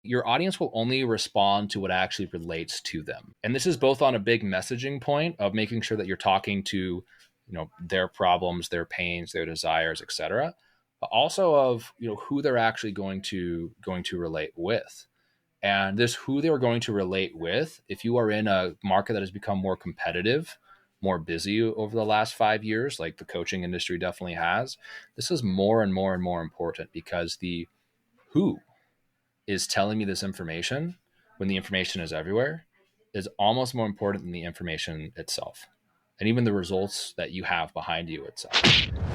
your audience will only respond to what actually relates to them. And this is both on a big messaging point of making sure that you're talking to, their problems, their pains, their desires, etc., but also of, who they're actually going to relate with. And this who they're going to relate with, if you are in a market that has become more competitive, more busy over the last 5 years, like the coaching industry definitely has, this is more and more and more important, because the who is telling me this information when the information is everywhere is almost more important than the information itself, and even the results that you have behind you itself.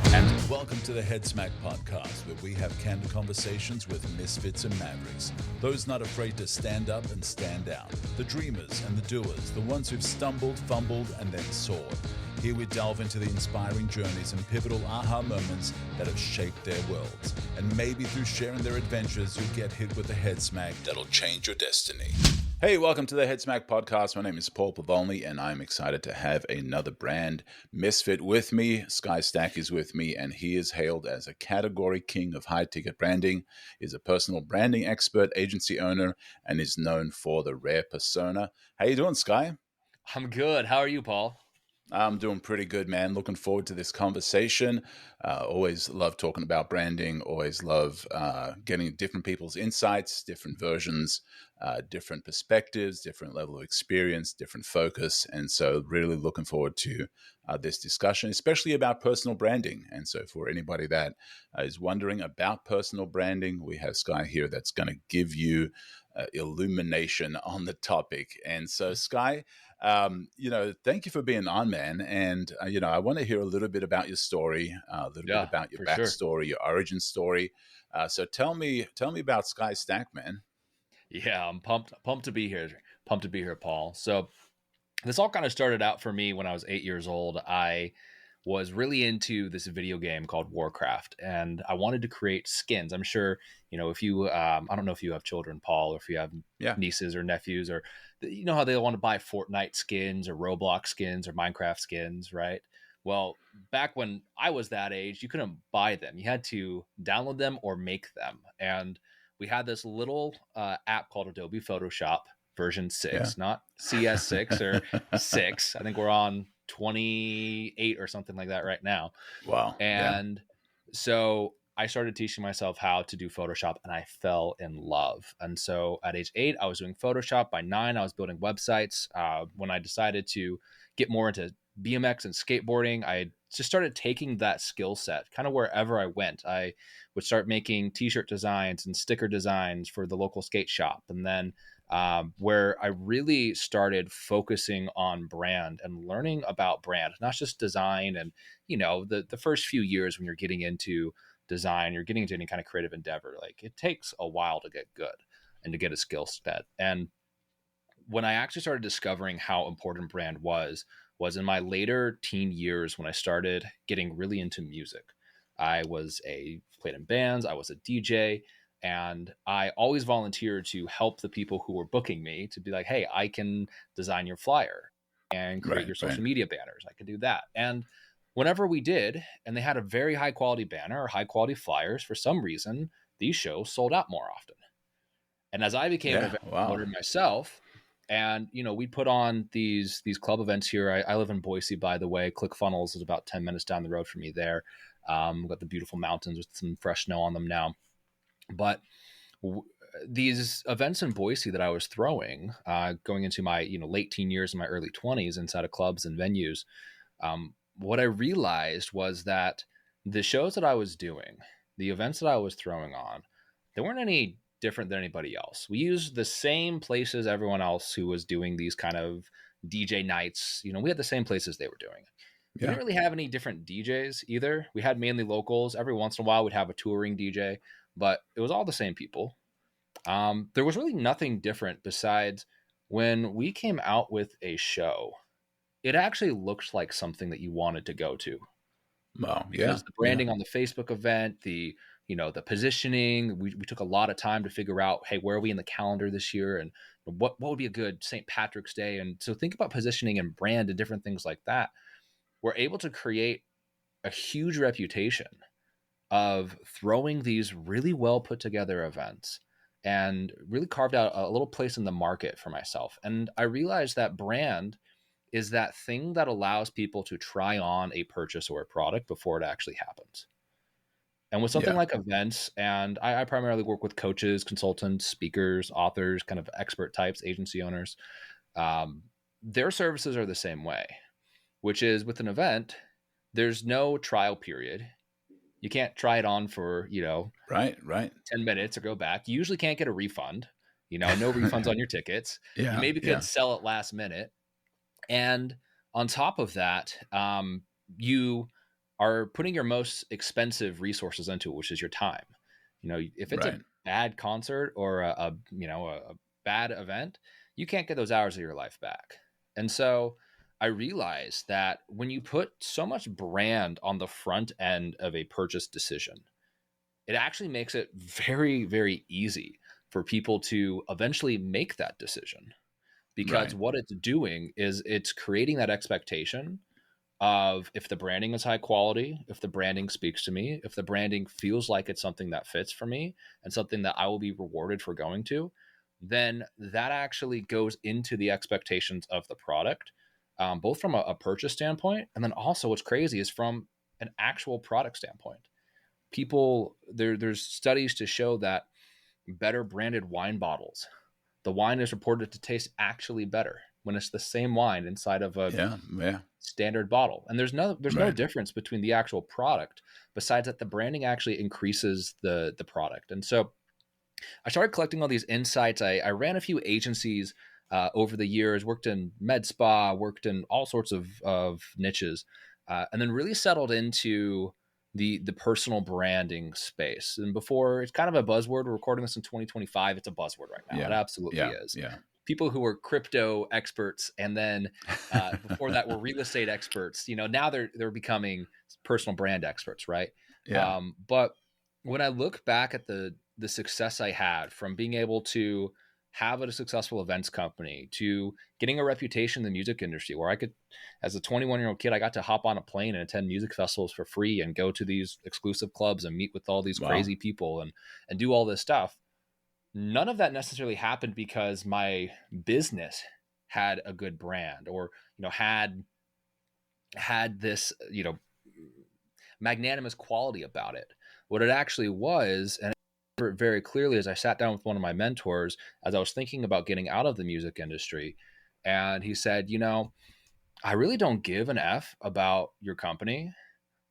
And welcome to the Head Smack podcast, where we have candid conversations with misfits and mavericks, those not afraid to stand up and stand out, the dreamers and the doers, the ones who've stumbled, fumbled, and then soared. Here we delve into the inspiring journeys and pivotal aha moments that have shaped their worlds. And maybe through sharing their adventures, you'll get hit with a head smack that'll change your destiny. Hey, welcome to the Head Smack podcast. My name is Paul Pavolny, and I'm excited to have another brand misfit with me. Sky Stack is with me, and he is hailed as a category king of high-ticket branding, is a personal branding expert, agency owner, and is known for the rare persona. How you doing, Sky? I'm good. How are you, Paul? I'm doing pretty good, man. Looking forward to this conversation. Always love talking about branding. Always love getting different people's insights, different versions, different perspectives, different level of experience, different focus. And so really looking forward to this discussion, especially about personal branding. And so for anybody that is wondering about personal branding, we have Sky here that's going to give you illumination on the topic. And so Sky, thank you for being on, man. And, I want to hear a little bit about your story, a little bit about your backstory, your origin story. So tell me about Sky Stack, man. Yeah, I'm pumped to be here. Pumped to be here, Paul. So this all kind of started out for me when I was 8 years old. I was really into this video game called Warcraft, and I wanted to create skins. I'm sure, if you, I don't know if you have children, Paul, or if you have nieces or nephews, or how they want to buy Fortnite skins or Roblox skins or Minecraft skins, right? Well, back when I was that age, you couldn't buy them. You had to download them or make them. And we had this little app called Adobe Photoshop version 6, not CS6 or 6. I think we're on 28 or something like that right now. Wow. And so I started teaching myself how to do Photoshop, and I fell in love. And so at age 8, I was doing Photoshop. By 9, I was building websites. When I decided to get more into BMX and skateboarding, I just started taking that skill set kind of wherever I went. I would start making t-shirt designs and sticker designs for the local skate shop. And then where I really started focusing on brand and learning about brand, not just design. And, the first few years when you're getting into design, you're getting into any kind of creative endeavor, like it takes a while to get good and to get a skill set. And when I actually started discovering how important brand was in my later teen years, when I started getting really into music. I played in bands, I was a DJ, and I always volunteered to help the people who were booking me to be like, hey, I can design your flyer and create your social media banners. I could do that. And whenever we did, and they had a very high quality banner or high quality flyers, for some reason, these shows sold out more often. And as I became an event promoter myself, and, we put on these club events here. I live in Boise, by the way. ClickFunnels is about 10 minutes down the road from me there. We've got the beautiful mountains with some fresh snow on them now. But these events in Boise that I was throwing, going into my late teen years and my early 20s inside of clubs and venues, what I realized was that the shows that I was doing, the events that I was throwing on, there weren't any different than anybody else. We used the same places everyone else who was doing these kind of DJ nights. We had the same places they were doing it. We didn't really have any different DJs either. We had mainly locals. Every once in a while, we'd have a touring DJ, but it was all the same people. There was really nothing different besides when we came out with a show, it actually looked like something that you wanted to go to. Wow. Because the branding on the Facebook event, the positioning, we took a lot of time to figure out, hey, where are we in the calendar this year? And what would be a good St. Patrick's Day? And so think about positioning and brand and different things like that. We're able to create a huge reputation of throwing these really well put together events and really carved out a little place in the market for myself. And I realized that brand is that thing that allows people to try on a purchase or a product before it actually happens. And with something Yeah. like events, and I primarily work with coaches, consultants, speakers, authors, kind of expert types, agency owners. Their services are the same way, which is with an event, there's no trial period. You can't try it on for, Right. 10 minutes or go back. You usually can't get a refund, no refunds on your tickets. You Yeah. maybe Yeah. could sell it last minute. And on top of that, you are putting your most expensive resources into it, which is your time. If it's a Right. bad concert or a bad event, you can't get those hours of your life back. And so I realized that when you put so much brand on the front end of a purchase decision, it actually makes it very, very easy for people to eventually make that decision, because Right. what it's doing is it's creating that expectation of, if the branding is high quality, if the branding speaks to me, if the branding feels like it's something that fits for me and something that I will be rewarded for going to, then that actually goes into the expectations of the product, both from a purchase standpoint, and then also what's crazy is from an actual product standpoint. There's studies to show that better branded wine bottles, the wine is reported to taste actually better when it's the same wine inside of a Yeah. Yeah. standard bottle. And there's no Right. difference between the actual product, besides that the branding actually increases the product. And so I started collecting all these insights. I ran a few agencies over the years, worked in med spa, worked in all sorts of niches, and then really settled into the personal branding space. And before, it's kind of a buzzword. We're recording this in 2025. It's a buzzword right now. It Yeah. absolutely Yeah. is. Yeah. People who were crypto experts, and then before that were real estate experts. Now they're becoming personal brand experts, right? Yeah. But when I look back at the success I had from being able to have a successful events company to getting a reputation in the music industry, where I could, as a 21-year-old kid, I got to hop on a plane and attend music festivals for free and go to these exclusive clubs and meet with all these Wow. crazy people and do all this stuff. None of that necessarily happened because my business had a good brand, or had this magnanimous quality about it. What it actually was, and I remember it very clearly, as I sat down with one of my mentors as I was thinking about getting out of the music industry, and he said, I really don't give an F about your company,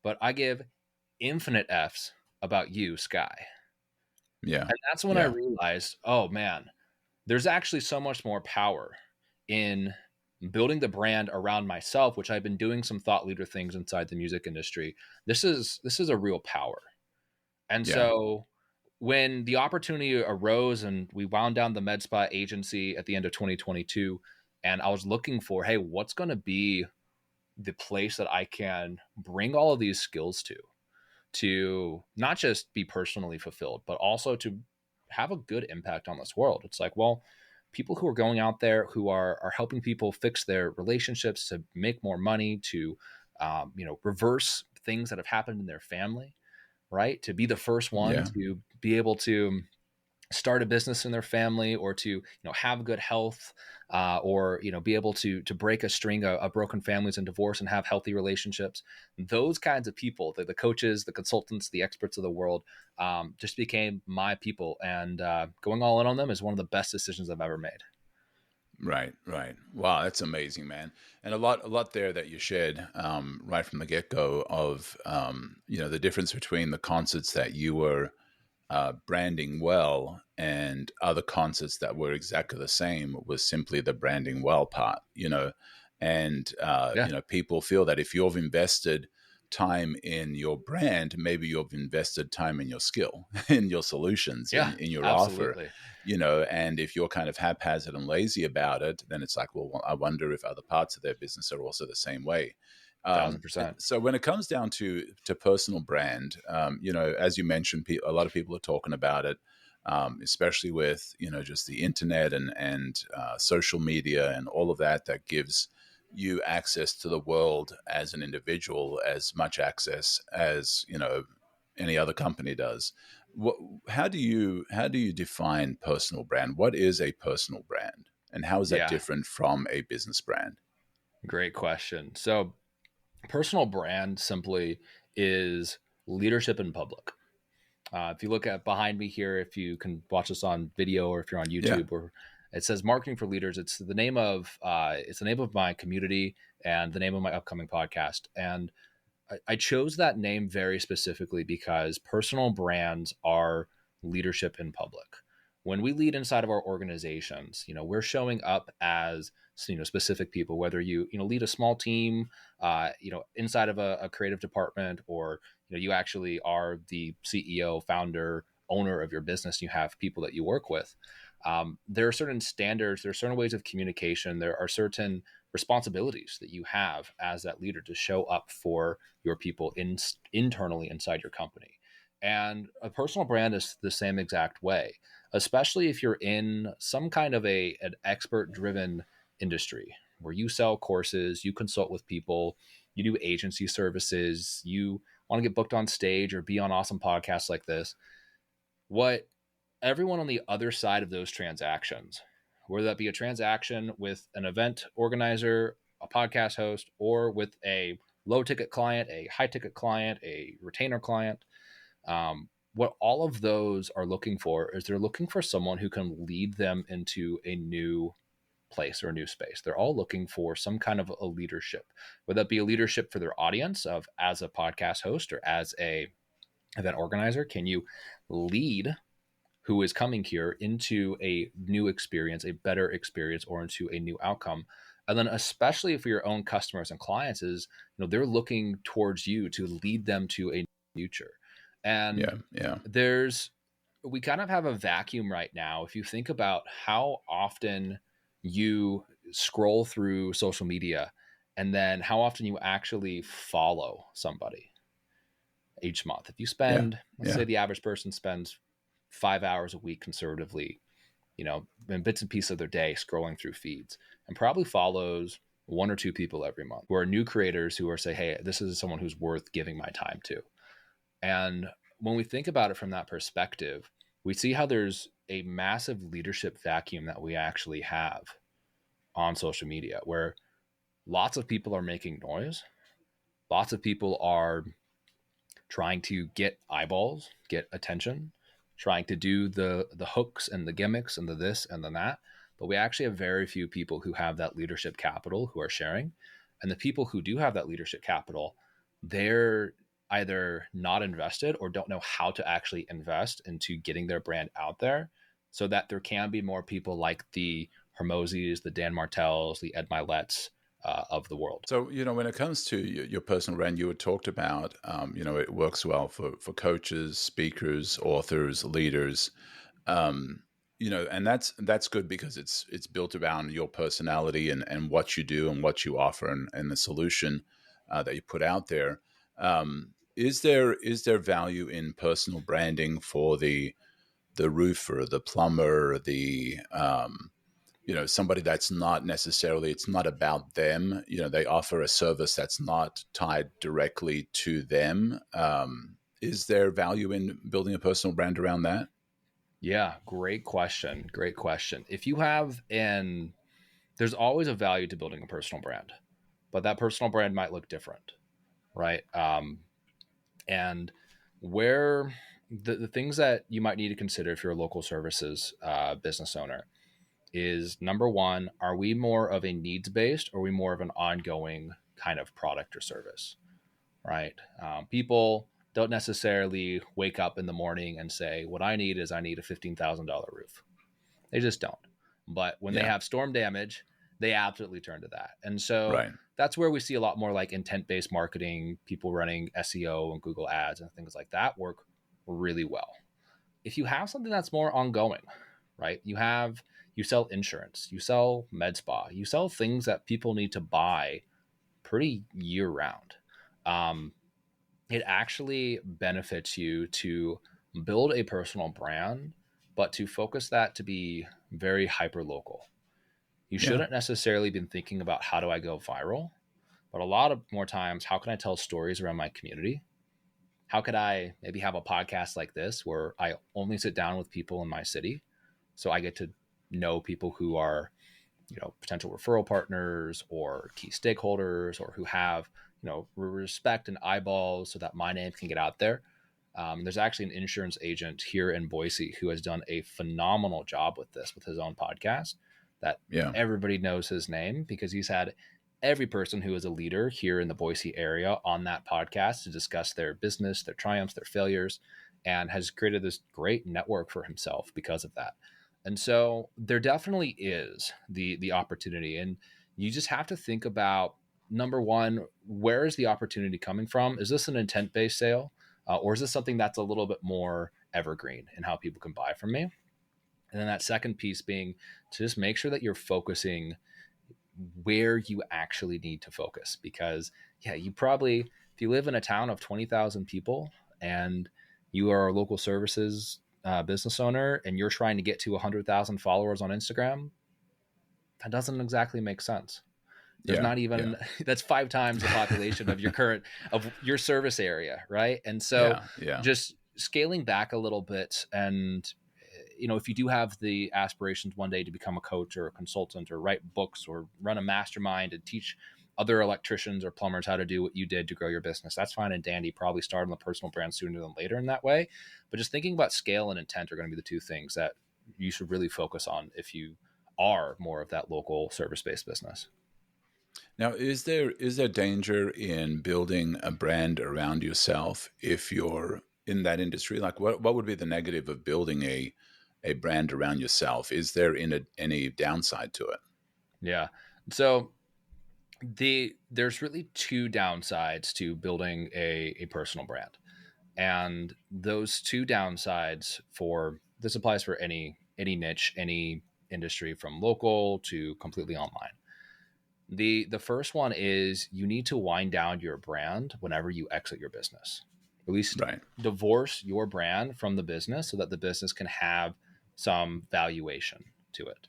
but I give infinite Fs about you, Sky. Yeah. And that's when I Yeah. realized, oh man, there's actually so much more power in building the brand around myself, which I've been doing some thought leader things inside the music industry. This is a real power. And Yeah. so when the opportunity arose and we wound down the med spa agency at the end of 2022, and I was looking for, hey, what's going to be the place that I can bring all of these skills to not just be personally fulfilled, but also to have a good impact on this world. It's like, well, people who are going out there who are helping people fix their relationships, to make more money, to reverse things that have happened in their family, right? To be the first one Yeah. to be able to start a business in their family, or to have good health, or be able to break a string of broken families and divorce and have healthy relationships. Those kinds of people, the coaches, the consultants, the experts of the world, just became my people, and going all in on them is one of the best decisions I've ever made. Right, right. Wow, that's amazing, man. And a lot there that you shared right from the get go of the difference between the concerts that you were branding well and other concerts that were exactly the same was simply the branding well part. And Yeah, people feel that if you've invested time in your brand, maybe you've invested time in your skill, in your solutions, yeah, in your offer, absolutely, and if you're kind of haphazard and lazy about it, then it's like, well, I wonder if other parts of their business are also the same way. thousand percent. So when it comes down to personal brand, as you mentioned, a lot of people are talking about it, especially with just the internet and social media and all of that gives you access to the world as an individual, as much access as any other company does. What, how do you define personal brand? What is a personal brand, and how is that Yeah, different from a business brand? great question. So, personal brand simply is leadership in public. If you look at behind me here, if you can watch this on video or if you're on Yeah, YouTube, or it says "Marketing for Leaders." It's the name of my community and the name of my upcoming podcast. And I chose that name very specifically because personal brands are leadership in public. When we lead inside of our organizations, we're showing up as specific people. Whether you lead a small team, inside of a creative department, or you actually are the CEO, founder, owner of your business. You have people that you work with. There are certain standards. There are certain ways of communication. There are certain responsibilities that you have as that leader to show up for your people internally inside your company. And a personal brand is the same exact way, especially if you're in some kind of an expert driven industry where you sell courses, you consult with people, you do agency services, you want to get booked on stage or be on awesome podcasts like this. What everyone on the other side of those transactions, whether that be a transaction with an event organizer, a podcast host, or with a low ticket client, a high ticket client, a retainer client, what all of those are looking for is they're looking for someone who can lead them into a new place or a new space. They're all looking for some kind of a leadership, whether that be a leadership for their audience of as a podcast host or as a event organizer. Can you lead who is coming here into a new experience, a better experience, or into a new outcome? And then, especially for your own customers and clients, is they're looking towards you to lead them to a future. yeah, And yeah, we kind of have a vacuum right now. If you think about how often you scroll through social media, and then how often you actually follow somebody each month. If you yeah, spend, let's yeah, say the average person spends 5 hours a week conservatively, in bits and pieces of their day scrolling through feeds, and probably follows one or two people every month who are new creators who are say, hey, this is someone who's worth giving my time to. And when we think about it from that perspective, we see how there's a massive leadership vacuum that we actually have on social media where lots of people are making noise. Lots of people are trying to get eyeballs, get attention, trying to do the hooks and the gimmicks and the this and the that. But we actually have very few people who have that leadership capital who are sharing. And the people who do have that leadership capital, they're either not invested or don't know how to actually invest into getting their brand out there so that there can be more people like the Hermoses, the Dan Martells, the Ed Miletts of the world. So, when it comes to your personal brand, you had talked about, it works well for coaches, speakers, authors, leaders, and that's good because it's built around your personality and what you do and what you offer and the solution that you put out there. Is there value in personal branding for the roofer, the plumber, the somebody that's not necessarily, it's not about them, they offer a service that's not tied directly to them. Is there value in building a personal brand around that? Yeah, great question. Great question. If you have there's always a value to building a personal brand, but that personal brand might look different, right? And where the things that you might need to consider if you're a local services business owner is number one, are we more of a needs based or are we more of an ongoing kind of product or service, right? People don't necessarily wake up in the morning and say, what I need is I need a $15,000 roof. They just don't. But when they Yeah, have storm damage, they absolutely turn to that. And so right. that's where we see a lot more like intent based marketing, people running SEO and Google ads and things like that work really well. If you have something that's more ongoing, right? You sell insurance, you sell med spa, you sell things that people need to buy pretty year round. Um, it actually benefits you to build a personal brand, but to focus that to be very hyper local. You Yeah, shouldn't necessarily been thinking about how do I go viral, but a lot of more times, how can I tell stories around my community? how could I maybe have a podcast like this where I only sit down with people in my city, so I get to know people who are, potential referral partners or key stakeholders, or who have, respect and eyeballs, so that my name can get out there. There's actually an insurance agent here in Boise who has done a phenomenal job with this, with his own podcast, that everybody knows his name because he's had every person who is a leader here in the Boise area on that podcast to discuss their business, their triumphs, their failures, and has created this great network for himself because of that. And so there definitely is the opportunity, and you just have to think about, number one, where is the opportunity coming from? Is this an intent-based sale? Or is this something that's a little bit more evergreen in how people can buy from me? And then that second piece being to just make sure that you're focusing where you actually need to focus. Because you probably, if you live in a town of 20,000 people and you are a local services business owner and you're trying to get to 100,000 followers on Instagram, that doesn't exactly make sense. There's not even, that's 5 times the population of your service area. Right. And so just scaling back a little bit. And, if you do have the aspirations one day to become a coach or a consultant or write books or run a mastermind and teach other electricians or plumbers how to do what you did to grow your business, that's fine and dandy. Probably start on the personal brand sooner than later in that way. But just thinking about scale and intent are going to be the 2 things that you should really focus on if you are more of that local service-based business. Now, is there danger in building a brand around yourself if you're in that industry? Like, what would be the negative of building a brand around yourself? Is there any downside to it? Yeah. So there's really 2 downsides to building a personal brand. And those 2 downsides this applies for any niche, any industry, from local to completely online. The first one is you need to wind down your brand whenever you exit your business. At least divorce your brand from the business so that the business can have some valuation to it.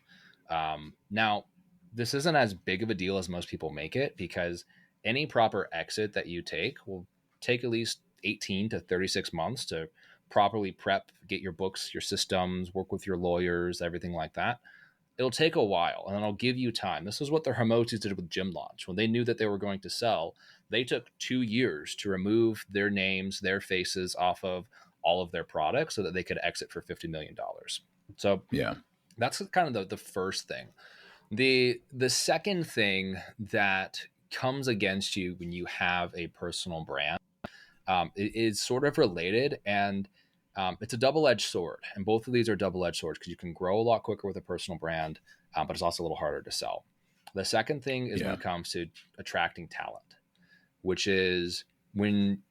Now, this isn't as big of a deal as most people make it, because any proper exit that you take will take at least 18 to 36 months to properly prep, get your books, your systems, work with your lawyers, everything like that. It'll take a while, and it'll give you time. This is what the Hermosis did with Gym Launch. When they knew that they were going to sell, they took 2 years to remove their names, their faces off of all of their products so that they could exit for $50 million. So that's kind of the first thing. The second thing that comes against you when you have a personal brand is sort of related, and it's a double-edged sword. And both of these are double-edged swords because you can grow a lot quicker with a personal brand, but it's also a little harder to sell. The second thing is when it comes to attracting talent, which is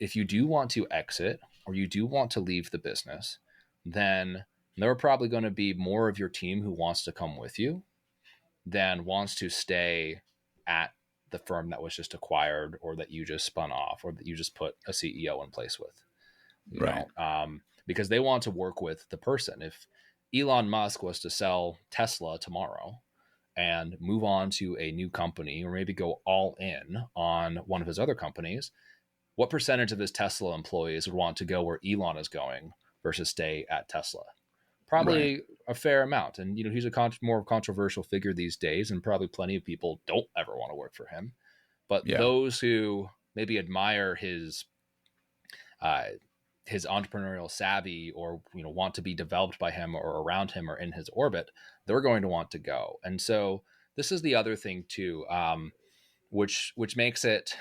if you do want to exit or you do want to leave the business, then there are probably going to be more of your team who wants to come with you than wants to stay at the firm that was just acquired or that you just spun off or that you just put a CEO in place with. You know? Because they want to work with the person. If Elon Musk was to sell Tesla tomorrow and move on to a new company, or maybe go all in on one of his other companies, what percentage of his Tesla employees would want to go where Elon is going versus stay at Tesla? Probably a fair amount. And, he's a more controversial figure these days, and probably plenty of people don't ever want to work for him. But those who maybe admire his entrepreneurial savvy, or want to be developed by him or around him or in his orbit, they're going to want to go. And so this is the other thing too, which makes it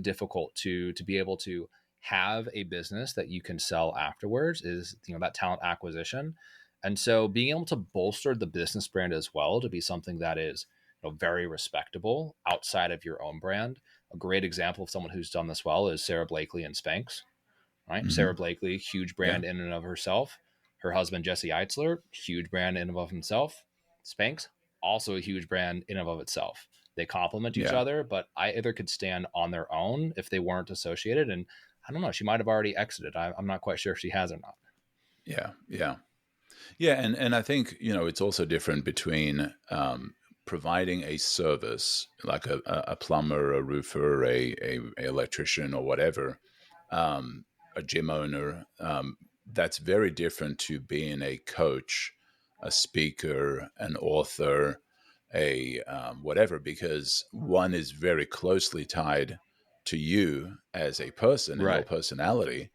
difficult to be able to have a business that you can sell afterwards, is that talent acquisition. And so being able to bolster the business brand as well to be something that is very respectable outside of your own brand. A great example of someone who's done this well is Sarah Blakely and Spanx, right? Mm-hmm. Sarah Blakely, huge brand in and of herself. Her husband, Jesse Eitzler, huge brand in and of himself. Spanx, also a huge brand in and of itself. They complement each other, but either could stand on their own if they weren't associated. And I don't know, she might have already exited. I'm not quite sure if she has or not. Yeah. And I think, it's also different between providing a service like a plumber, a roofer, a electrician or whatever, a gym owner, that's very different to being a coach, a speaker, an author, a whatever, because one is very closely tied to you as a person and your Right. personality.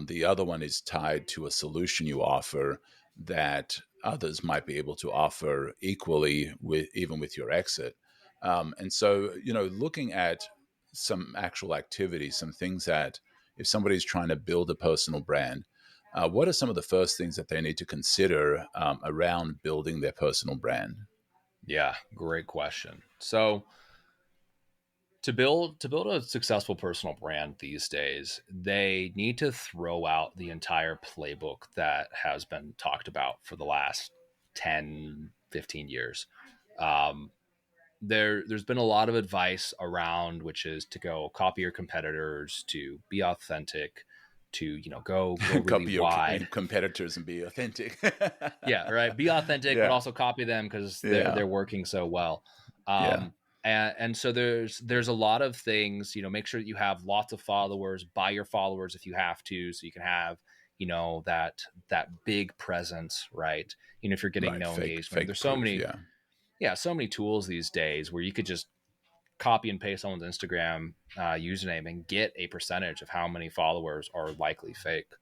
The other one is tied to a solution you offer that others might be able to offer equally with even with your exit. And so, looking at some actual activities, some things that if somebody's trying to build a personal brand, what are some of the first things that they need to consider around building their personal brand? Yeah, great question. So to build a successful personal brand these days, they need to throw out the entire playbook that has been talked about for the last 10, 15 years. Um, there's been a lot of advice around, which is to go copy your competitors, to be authentic, to go really Copy your wide. competitors and be authentic. Yeah, right. Be authentic, but Yeah, also copy them because they're yeah, working so well. yeah. And so there's a lot of things. Make sure that you have lots of followers. Buy your followers if you have to, so you can have that big presence, right? If you're getting Right. no engagement, Fake there's so proof. many, Yeah, yeah, so many tools these days where you could just copy and paste someone's Instagram username and get a percentage of how many followers are likely fake.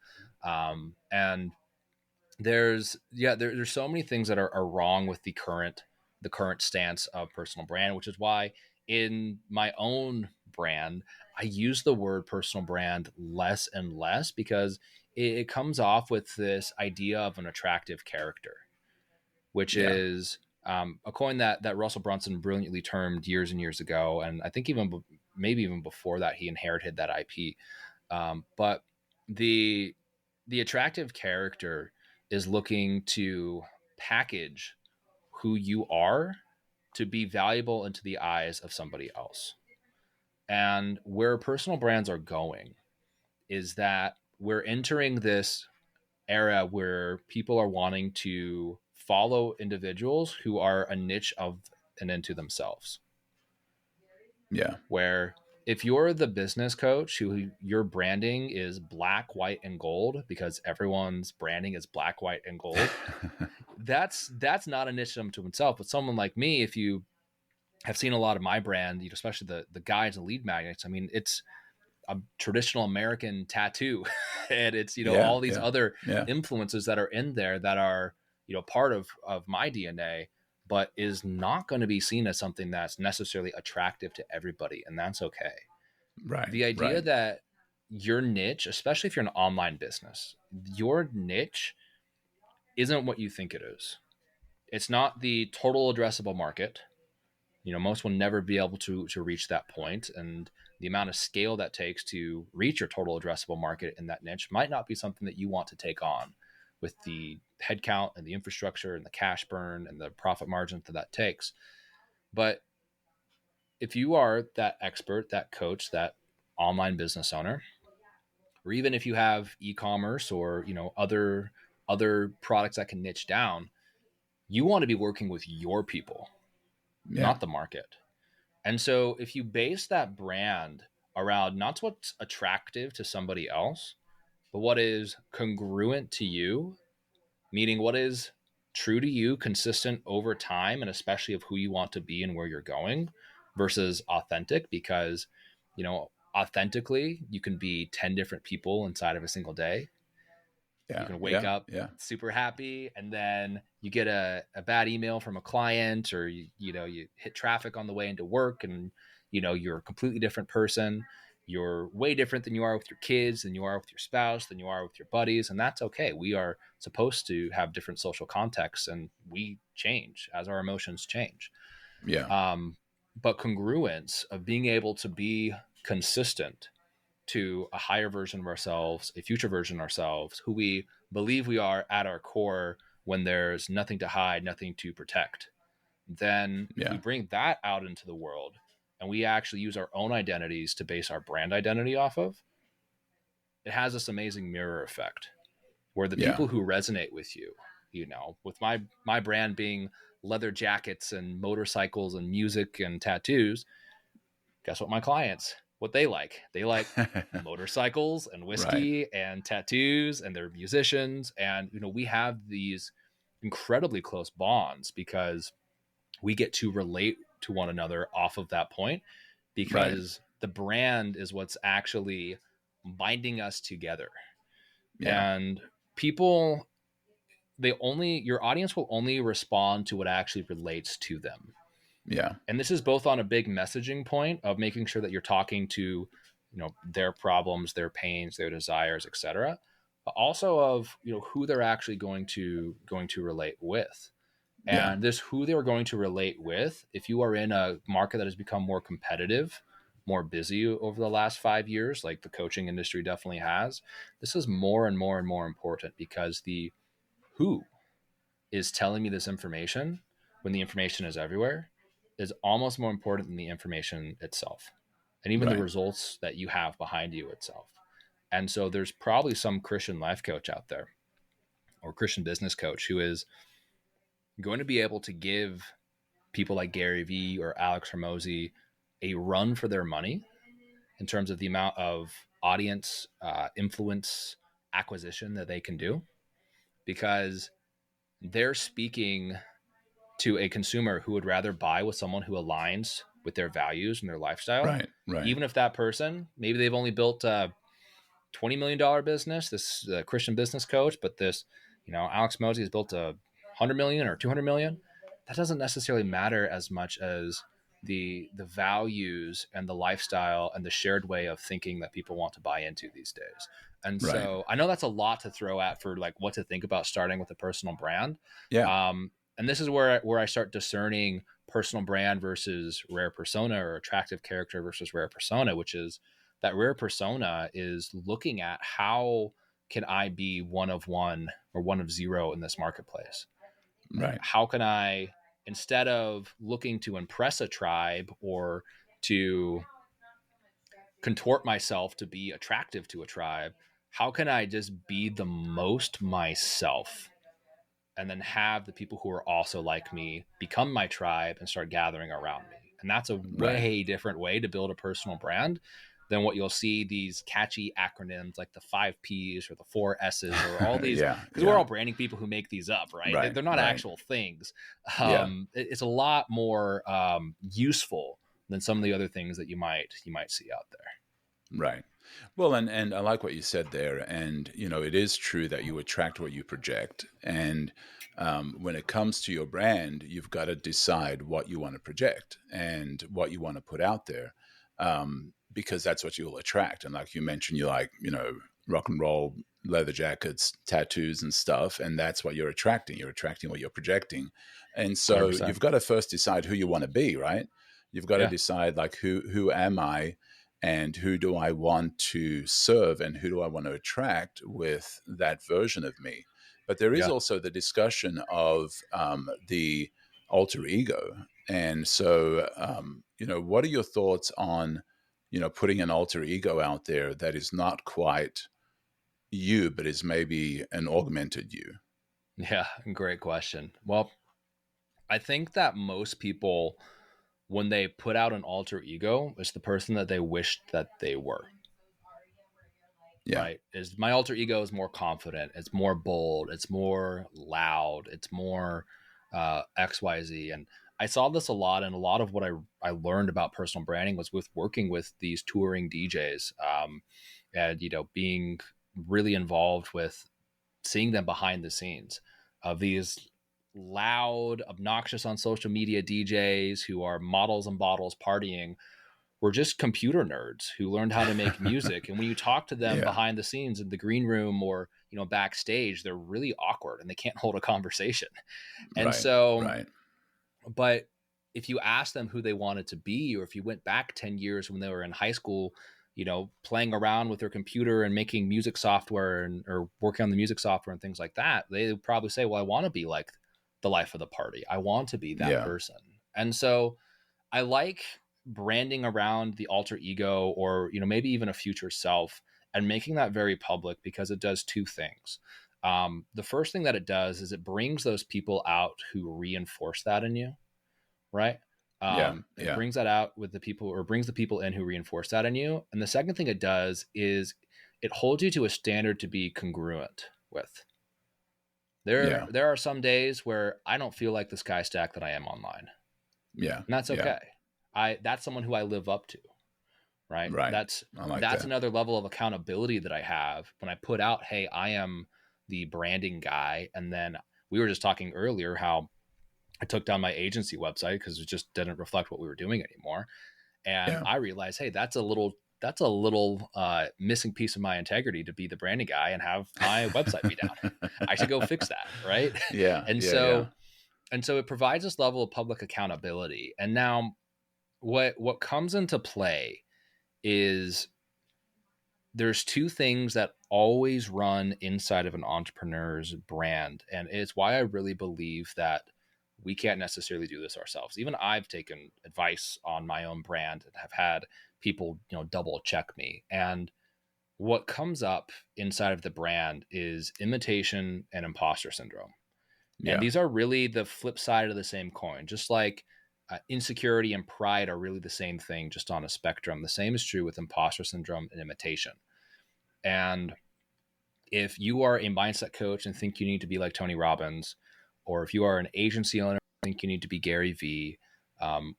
And there's so many things that are wrong with the current stance of personal brand, which is why in my own brand I use the word personal brand less and less, because it comes off with this idea of an attractive character, which yeah, is a coin that Russell Brunson brilliantly termed years and years ago, and I think maybe even before that he inherited that IP. But the the attractive character is looking to package who you are to be valuable into the eyes of somebody else. And where personal brands are going is that we're entering this era where people are wanting to follow individuals who are a niche of and into themselves. yeah. Where if you're the business coach who your branding is black, white, and gold because everyone's branding is black, white, and gold, that's not a niche unto himself. But someone like me, if you have seen a lot of my brand, especially the guides and lead magnets, I mean, it's a traditional American tattoo, and it's Yeah, all these yeah, other yeah. influences that are in there that are part of my DNA, but is not going to be seen as something that's necessarily attractive to everybody, and that's okay. Right, The idea right. that your niche, especially if you're an online business, your niche isn't what you think it is. It's not the total addressable market. Most will never be able to reach that point, and the amount of scale that takes to reach your total addressable market in that niche might not be something that you want to take on with the headcount and the infrastructure and the cash burn and the profit margin that takes. But if you are that expert, that coach, that online business owner, or even if you have e-commerce or other products that can niche down, you want to be working with your people, Yeah, not the market. And so if you base that brand around not what's attractive to somebody else, but what is congruent to you, meaning what is true to you, consistent over time, and especially of who you want to be and where you're going, versus authentic, because, authentically, you can be 10 different people inside of a single day. You yeah, can wake yeah, up yeah, super happy, and then you get a bad email from a client, or you hit traffic on the way into work, and you're a completely different person. You're way different than you are with your kids, than you are with your spouse, than you are with your buddies, and that's okay. We are supposed to have different social contexts, and we change as our emotions change. yeah, But congruence of being able to be consistent to a higher version of ourselves, a future version of ourselves, who we believe we are at our core when there's nothing to hide, nothing to protect. Then, if we yeah, bring that out into the world and we actually use our own identities to base our brand identity off of, it has this amazing mirror effect where the yeah. people who resonate with you, with my brand being leather jackets and motorcycles and music and tattoos, guess what my clients what they like. They like motorcycles and Right. whiskey and tattoos, and they're musicians. And, we have these incredibly close bonds because we get to relate to one another off of that point, Right. because the brand is what's actually binding us together. Yeah. And people, your audience will only respond to what actually relates to them. Yeah. And this is both on a big messaging point of making sure that you're talking to, their problems, their pains, their desires, etc., but also of, who they're actually going to relate with. Yeah. And this who they're going to relate with, if you are in a market that has become more competitive, more busy over the last 5 years, like the coaching industry definitely has, this is more and more and more important, because the who is telling me this information, when the information is everywhere, is almost more important than the information itself, and even the Right. results that you have behind you itself. And so there's probably some Christian life coach out there, or Christian business coach, who is going to be able to give people like Gary Vee or Alex Hormozy a run for their money in terms of the amount of audience influence acquisition that they can do, because they're speaking to a consumer who would rather buy with someone who aligns with their values and their lifestyle. Right. Right. Even if that person, maybe they've only built a $20 million business, this Christian business coach, but this, Alex Mosey has built a 100 million or 200 million. That doesn't necessarily matter as much as the values and the lifestyle and the shared way of thinking that people want to buy into these days. And Right. so I know that's a lot to throw at for like what to think about starting with a personal brand. Yeah. And this is where I start discerning personal brand versus rare persona, or attractive character versus rare persona, which is that rare persona is looking at how can I be one of one or one of zero in this marketplace? Right? Right. How can I, instead of looking to impress a tribe or to contort myself to be attractive to a tribe, how can I just be the most myself, and then have the people who are also like me become my tribe and start gathering around me? And that's a Right. way different way to build a personal brand than what you'll see these catchy acronyms like the 5 Ps or the 4 S's or all these, Yeah. because we're Yeah. all branding people who make these up, right? Right. They're not Right. actual things. Yeah. It's a lot more useful than some of the other things that you might see out there. Right. Well, and I like what you said there. And, it is true that you attract what you project. And when it comes to your brand, you've got to decide what you want to project and what you want to put out there, because that's what you'll attract. And like you mentioned, you like, rock and roll, leather jackets, tattoos and stuff. And that's what you're attracting. You're attracting what you're projecting. And so 100%. you've got to first decide who you want to be, right? You've got to Yeah. decide like, who am I? And who do I want to serve, and who do I want to attract with that version of me? But there is Yeah. also the discussion of the alter ego. And so, what are your thoughts on, putting an alter ego out there that is not quite you, but is maybe an augmented you? Yeah. Great question. Well, I think that most people, when they put out an alter ego, it's the person that they wished that they were. Yeah. Right? Is my alter ego is more confident, it's more bold, it's more loud, it's more XYZ. And I saw this a lot, and a lot of what I learned about personal branding was with working with these touring DJs, and being really involved with seeing them behind the scenes of these loud, obnoxious on social media DJs who are models and bottles partying, were just computer nerds who learned how to make music. And when you talk to them Yeah. behind the scenes in the green room or, backstage, they're really awkward and they can't hold a conversation. And Right. so, Right. but if you ask them who they wanted to be, or if you went back 10 years when they were in high school, playing around with their computer and making music software or working on the music software and things like that, they would probably say, well, I want to be like the life of the party. I want to be that Yeah. person. And so I like branding around the alter ego, or maybe even a future self, and making that very public, because it does two things. The first thing that it does is it brings those people out who reinforce that in you, right? It brings that out with the people, or brings the people in who reinforce that in you. And the second thing it does is it holds you to a standard to be congruent with. There are some days where I don't feel like the sky stack that I am online. Yeah. And that's okay. That's someone who I live up to. Right. That's another level of accountability that I have when I put out, hey, I am the branding guy. And then we were just talking earlier how I took down my agency website because it just didn't reflect what we were doing anymore. And I realized, hey, that's a little missing piece of my integrity to be the branding guy and have my website be down. I should go fix that. Right. And so it provides this level of public accountability. And now what comes into play is there's two things that always run inside of an entrepreneur's brand. And it's why I really believe that we can't necessarily do this ourselves. Even I've taken advice on my own brand and have had people, double check me. And what comes up inside of the brand is imitation and imposter syndrome. And these are really the flip side of the same coin. Just like insecurity and pride are really the same thing, just on a spectrum. The same is true with imposter syndrome and imitation. And if you are a mindset coach and think you need to be like Tony Robbins, or if you are an agency owner and think you need to be Gary Vee,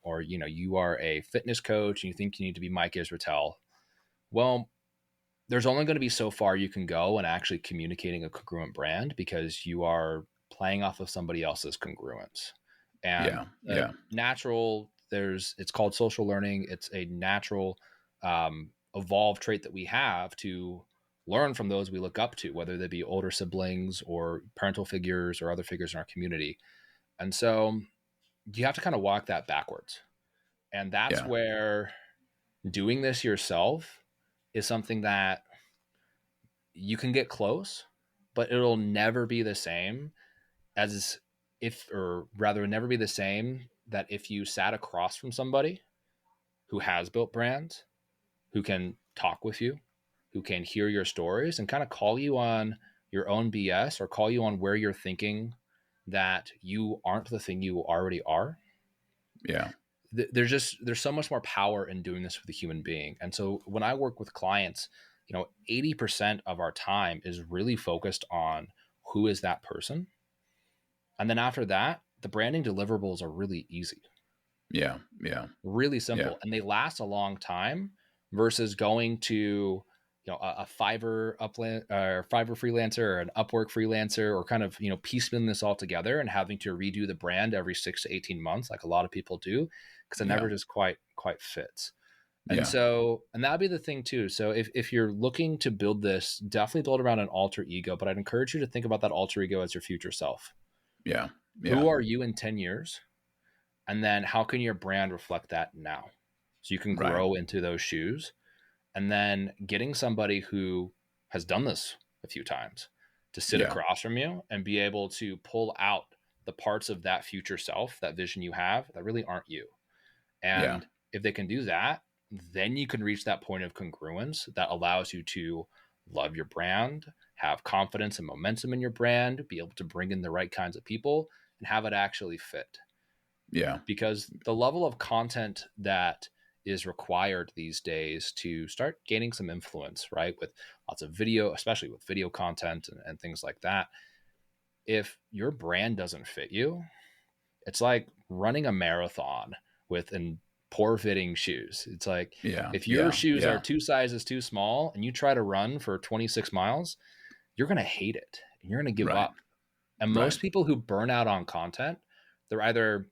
or you are a fitness coach and you think you need to be Mike Israetel, well, there's only going to be so far you can go in actually communicating a congruent brand, because you are playing off of somebody else's congruence. And natural, it's called social learning. It's a natural evolved trait that we have to learn from those we look up to, whether they be older siblings or parental figures or other figures in our community. And so you have to kind of walk that backwards. And that's where doing this yourself is something that you can get close, but it'll never be the same as never be the same that if you sat across from somebody who has built brands, who can talk with you, who can hear your stories and kind of call you on your own BS, or call you on where you're thinking that you aren't the thing you already are. There's so much more power in doing this with a human being. And so when I work with clients, 80% of our time is really focused on who is that person. And then after that, the branding deliverables are really easy. Really simple. And they last a long time versus going to, a Fiverr freelancer or an Upwork freelancer, or kind of, piecemealing this all together and having to redo the brand every 6 to 18 months, like a lot of people do, because it never just quite fits. And so, and that'd be the thing too. So if you're looking to build this, definitely build around an alter ego, but I'd encourage you to think about that alter ego as your future self. Who are you in 10 years? And then how can your brand reflect that now? So you can grow into those shoes. And then getting somebody who has done this a few times to sit across from you and be able to pull out the parts of that future self, that vision you have, that really aren't you. And if they can do that, then you can reach that point of congruence that allows you to love your brand, have confidence and momentum in your brand, be able to bring in the right kinds of people and have it actually fit. Because the level of content that is required these days to start gaining some influence, right? With lots of video, especially with video content and things like that. If your brand doesn't fit you, it's like running a marathon with poor fitting shoes. It's like, if your shoes are 2 sizes too small and you try to run for 26 miles, you're going to hate it and you're going to give up. And most people who burn out on content, they're either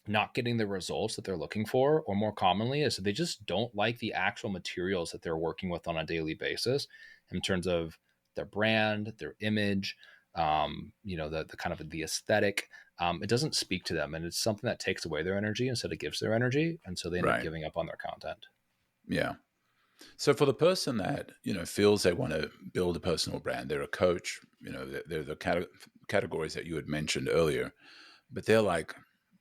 not getting the results that they're looking for, or more commonly is they just don't like the actual materials that they're working with on a daily basis in terms of their brand, their image, the kind of the aesthetic. It doesn't speak to them, and it's something that takes away their energy instead of gives their energy. And so they end up giving up on their content. So for the person that, feels they want to build a personal brand, they're a coach, they're the categories that you had mentioned earlier, but they're like,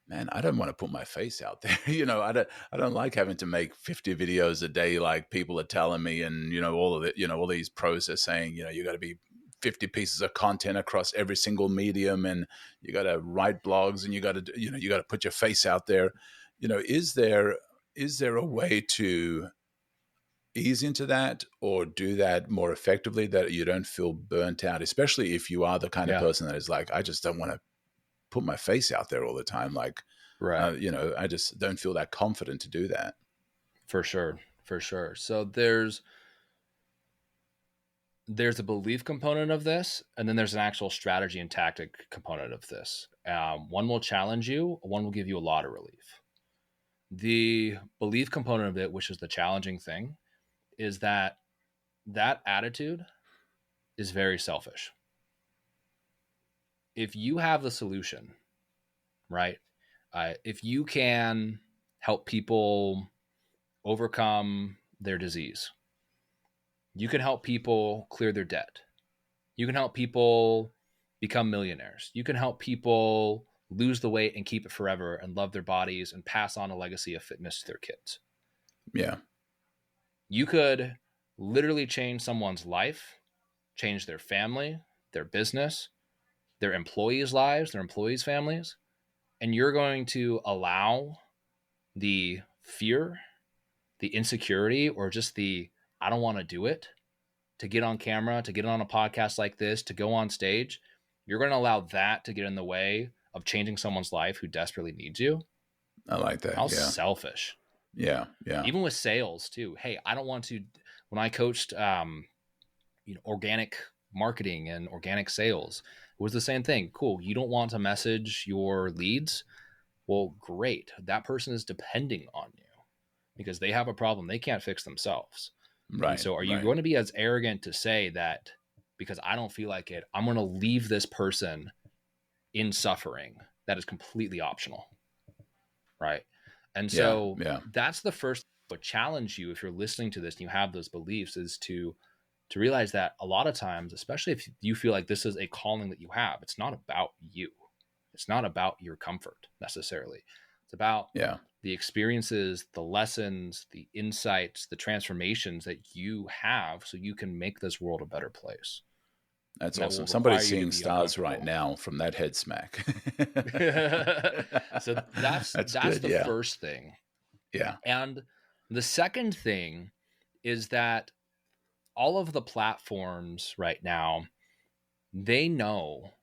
man, I don't want to put my face out there. I don't like having to make 50 videos a day like people are telling me, and all of it, all these pros are saying, you got to be 50 pieces of content across every single medium, and you got to write blogs, and you got to put your face out there. is there a way to ease into that or do that more effectively that you don't feel burnt out, especially if you are the kind of Yeah. person that is like, I just don't want to put my face out there all the time. Like, Right. I just don't feel that confident to do that. For sure. For sure. So there's a belief component of this, and then there's an actual strategy and tactic component of this. One will challenge you, one will give you a lot of relief. The belief component of it, which is the challenging thing, is that attitude is very selfish. If you have the solution, right? If you can help people overcome their disease, you can help people clear their debt. You can help people become millionaires. You can help people lose the weight and keep it forever and love their bodies and pass on a legacy of fitness to their kids. Yeah. You could literally change someone's life, change their family, their business, their employees' lives, their employees' families, and you're going to allow the fear, the insecurity, or just the I don't want to do it to get on camera, to get on a podcast like this, to go on stage. You're going to allow that to get in the way of changing someone's life who desperately needs you. I like that. How Yeah. selfish. Yeah. Yeah. Even with sales too. Hey, I don't want to, when I coached, organic marketing and organic sales, it was the same thing. Cool. You don't want to message your leads. Well, great. That person is depending on you because they have a problem they can't fix themselves. Right. And so are you right. going to be as arrogant to say that because I don't feel like it, I'm going to leave this person in suffering? That is completely optional. Right. And so that's the first would challenge you if you're listening to this and you have those beliefs is to realize that a lot of times, especially if you feel like this is a calling that you have, it's not about you. It's not about your comfort necessarily. It's about the experiences, the lessons, the insights, the transformations that you have so you can make this world a better place. That's awesome. Somebody's seeing stars right now from that head smack. So that's the first thing. Yeah. And the second thing is that all of the platforms right now, they know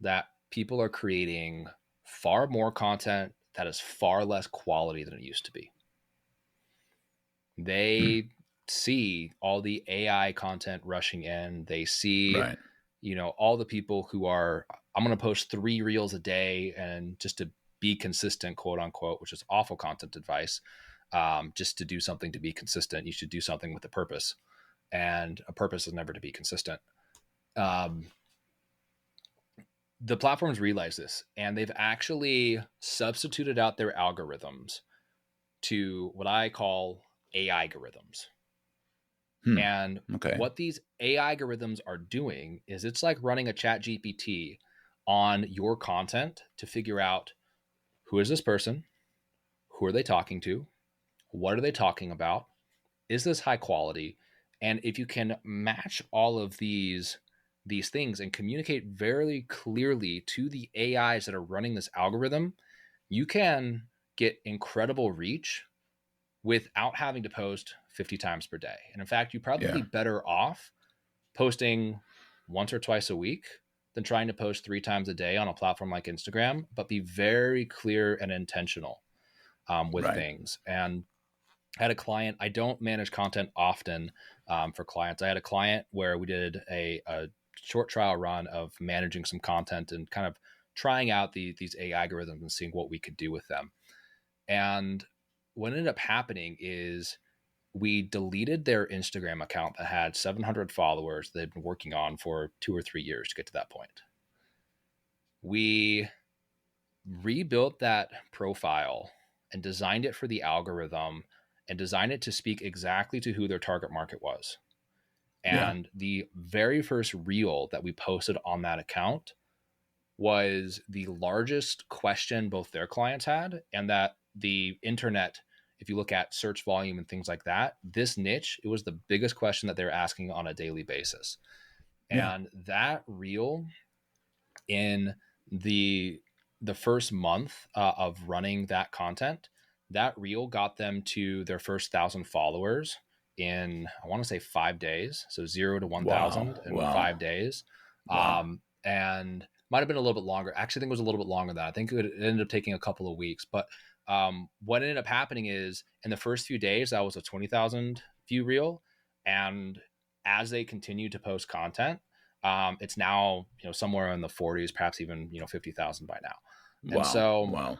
that people are creating far more content that is far less quality than it used to be. They see all the AI content rushing in. They see, all the people who are, I'm going to post 3 reels a day and just to be consistent, quote unquote, which is awful content advice. Just to do something to be consistent, you should do something with a purpose. And a purpose is never to be consistent. The platforms realize this, and they've actually substituted out their algorithms to what I call AI algorithms. And what these AI algorithms are doing is it's like running a chat GPT on your content to figure out who is this person? Who are they talking to? What are they talking about? Is this high quality? And if you can match all of these things and communicate very clearly to the AIs that are running this algorithm, you can get incredible reach without having to post 50 times per day. And in fact, you'd probably be better off posting once or twice a week than trying to post 3 times a day on a platform like Instagram, but be very clear and intentional with things. And I had a client, I don't manage content often for clients. I had a client where we did a short trial run of managing some content and kind of trying out these AI algorithms and seeing what we could do with them. And what ended up happening is we deleted their Instagram account that had 700 followers they'd been working on for 2 or 3 years to get to that point. We rebuilt that profile and designed it for the algorithm and design it to speak exactly to who their target market was. And the very first reel that we posted on that account was the largest question both their clients had and that the internet, if you look at search volume and things like that, this niche, it was the biggest question that they're asking on a daily basis. And that reel in the first month of running that content that reel got them to their first 1,000 followers in, I want to say 5 days. So 0 to Wow. 1,000 in Wow. 5 days. Wow. And might have been a little bit longer. Actually, I think it was a little bit longer than that. I think it ended up taking a couple of weeks. But what ended up happening is in the first few days, that was a 20,000 view reel. And as they continue to post content, it's now, somewhere in the 40s, perhaps even, 50,000 by now. And Wow. so Wow.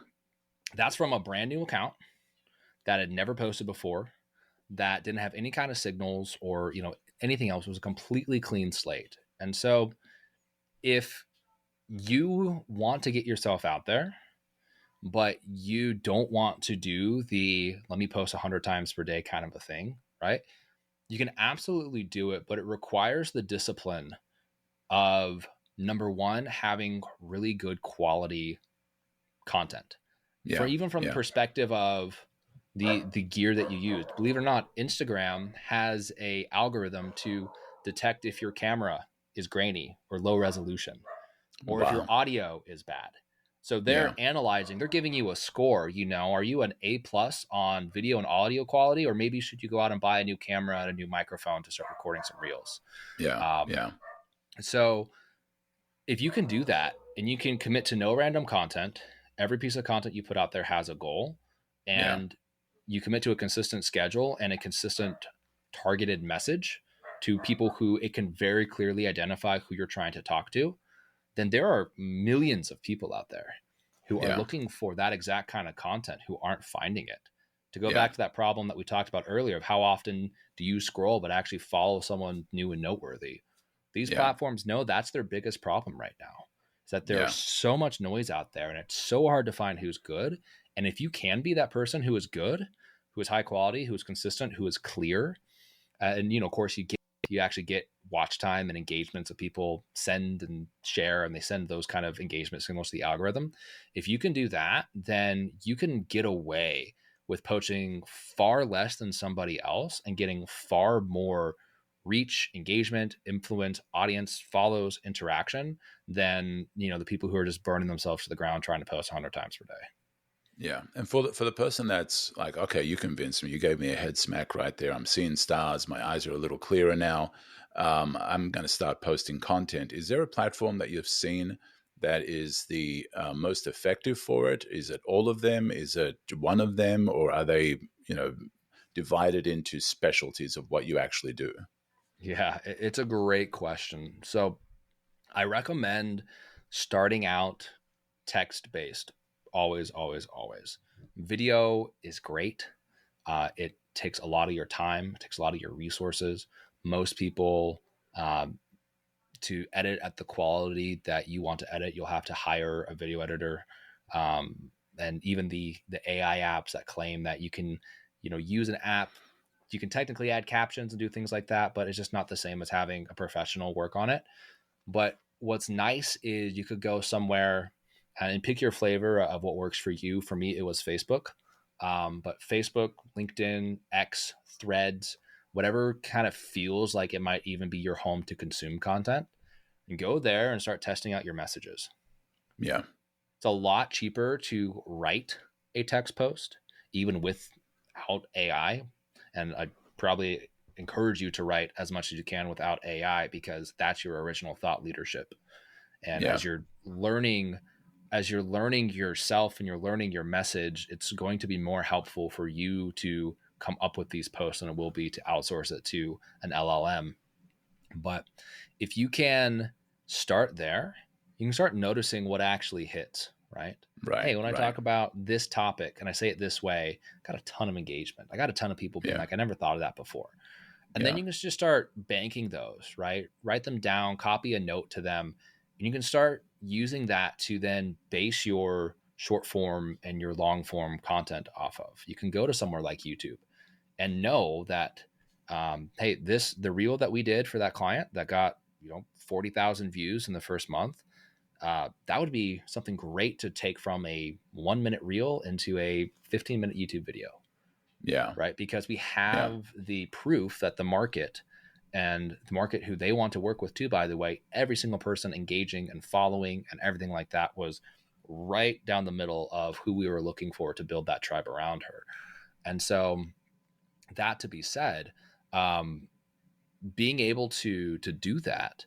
that's from a brand new account that had never posted before, that didn't have any kind of signals or, anything else. It was a completely clean slate. And so if you want to get yourself out there, but you don't want to do the let me post 100 times per day kind of a thing, right? You can absolutely do it, but it requires the discipline of, number one, having really good quality content. Yeah. Even from the Yeah. perspective of the gear that you use. Believe it or not, Instagram has a algorithm to detect if your camera is grainy or low resolution, or if your Wow. audio is bad. So they're Yeah. analyzing, they're giving you a score, are you an A+ on video and audio quality, or maybe should you go out and buy a new camera and a new microphone to start recording some reels? Yeah. Um, Yeah. so if you can do that and you can commit to no random content, every piece of content you put out there has a goal, Yeah. and you commit to a consistent schedule and a consistent targeted message to people who it can very clearly identify who you're trying to talk to, then there are millions of people out there who are Yeah. looking for that exact kind of content who aren't finding it. To go Yeah. back to that problem that we talked about earlier of how often do you scroll but actually follow someone new and noteworthy? These Yeah. platforms know that's their biggest problem right now, is that there is Yeah. so much noise out there and it's so hard to find who's good. And if you can be that person who is good, who is high quality, who is consistent, who is clear, and of course you actually get watch time and engagements of people send and share, and they send those kind of engagement signals to the algorithm. If you can do that, then you can get away with poaching far less than somebody else and getting far more reach, engagement, influence, audience, follows, interaction than the people who are just burning themselves to the ground trying to post 100 times per day. Yeah. And for the person that's like, okay, you convinced me, you gave me a head smack right there. I'm seeing stars. My eyes are a little clearer now. I'm going to start posting content. Is there a platform that you've seen that is the most effective for it? Is it all of them? Is it one of them? Or are they, divided into specialties of what you actually do? Yeah, it's a great question. So I recommend starting out text based. Always, always, always. Video is great. It takes a lot of your time, it takes a lot of your resources. Most people, to edit at the quality that you want to edit, you'll have to hire a video editor. And even the AI apps that claim that you can, use an app, you can technically add captions and do things like that, but it's just not the same as having a professional work on it. But what's nice is you could go somewhere and pick your flavor of what works for you. For me, it was Facebook. But Facebook, LinkedIn, X, Threads, whatever kind of feels like it might even be your home to consume content, and go there and start testing out your messages. Yeah. It's a lot cheaper to write a text post, even without AI. And I probably encourage you to write as much as you can without AI, because that's your original thought leadership. And Yeah. as you're learning yourself and you're learning your message, it's going to be more helpful for you to come up with these posts than it will be to outsource it to an LLM. But if you can start there, you can start noticing what actually hits, right? Right. Hey, when I Right. talk about this topic and I say it this way, I got a ton of engagement. I got a ton of people being Yeah. like, I never thought of that before. And then Yeah. you can just start banking those, right? Write them down, copy a note to them, and you can start using that to then base your short form and your long form content off of. You can go to somewhere like YouTube and know that, hey, the reel that we did for that client that got 40,000 views in the first month, that would be something great to take from a 1 minute reel into a 15-minute YouTube video. Yeah. Right? Because we Yeah. have the proof that the market who they want to work with too, by the way, every single person engaging and following and everything like that was right down the middle of who we were looking for to build that tribe around her. And so that to be said, being able to do that,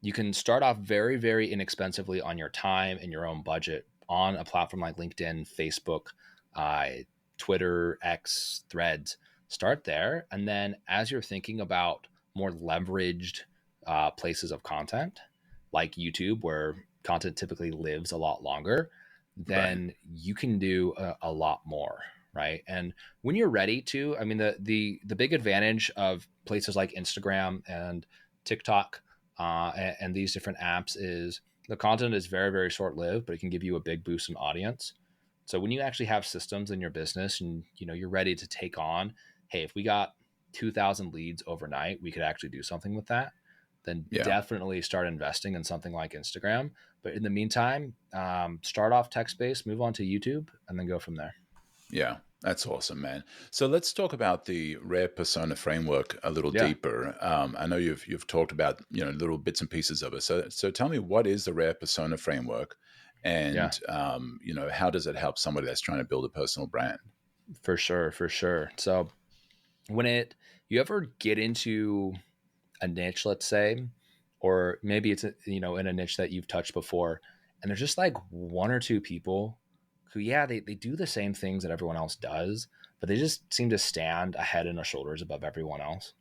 you can start off very, very inexpensively on your time and your own budget on a platform like LinkedIn, Facebook, Twitter, X, Threads. Start there. And then as you're thinking about more leveraged places of content, like YouTube, where content typically lives a lot longer, then Right. you can do a lot more. Right. And when you're ready to, I mean, the big advantage of places like Instagram and TikTok and these different apps is the content is very, very short lived, but it can give you a big boost in audience. So when you actually have systems in your business and you're ready to take on, hey, if we got 2,000 leads overnight, we could actually do something with that. Then Yeah. definitely start investing in something like Instagram. But in the meantime, start off text based, move on to YouTube, and then go from there. Yeah, that's awesome, man. So let's talk about the rare persona framework a little Yeah. deeper. I know you've talked about little bits and pieces of it. So tell me, what is the rare persona framework, Yeah, and how does it help somebody that's trying to build a personal brand? for sure. For sure. So when you ever get into a niche, let's say, or maybe it's in a niche that you've touched before, and there's just like one or two people who, yeah, they do the same things that everyone else does, but they just seem to stand a head and a shoulders above everyone else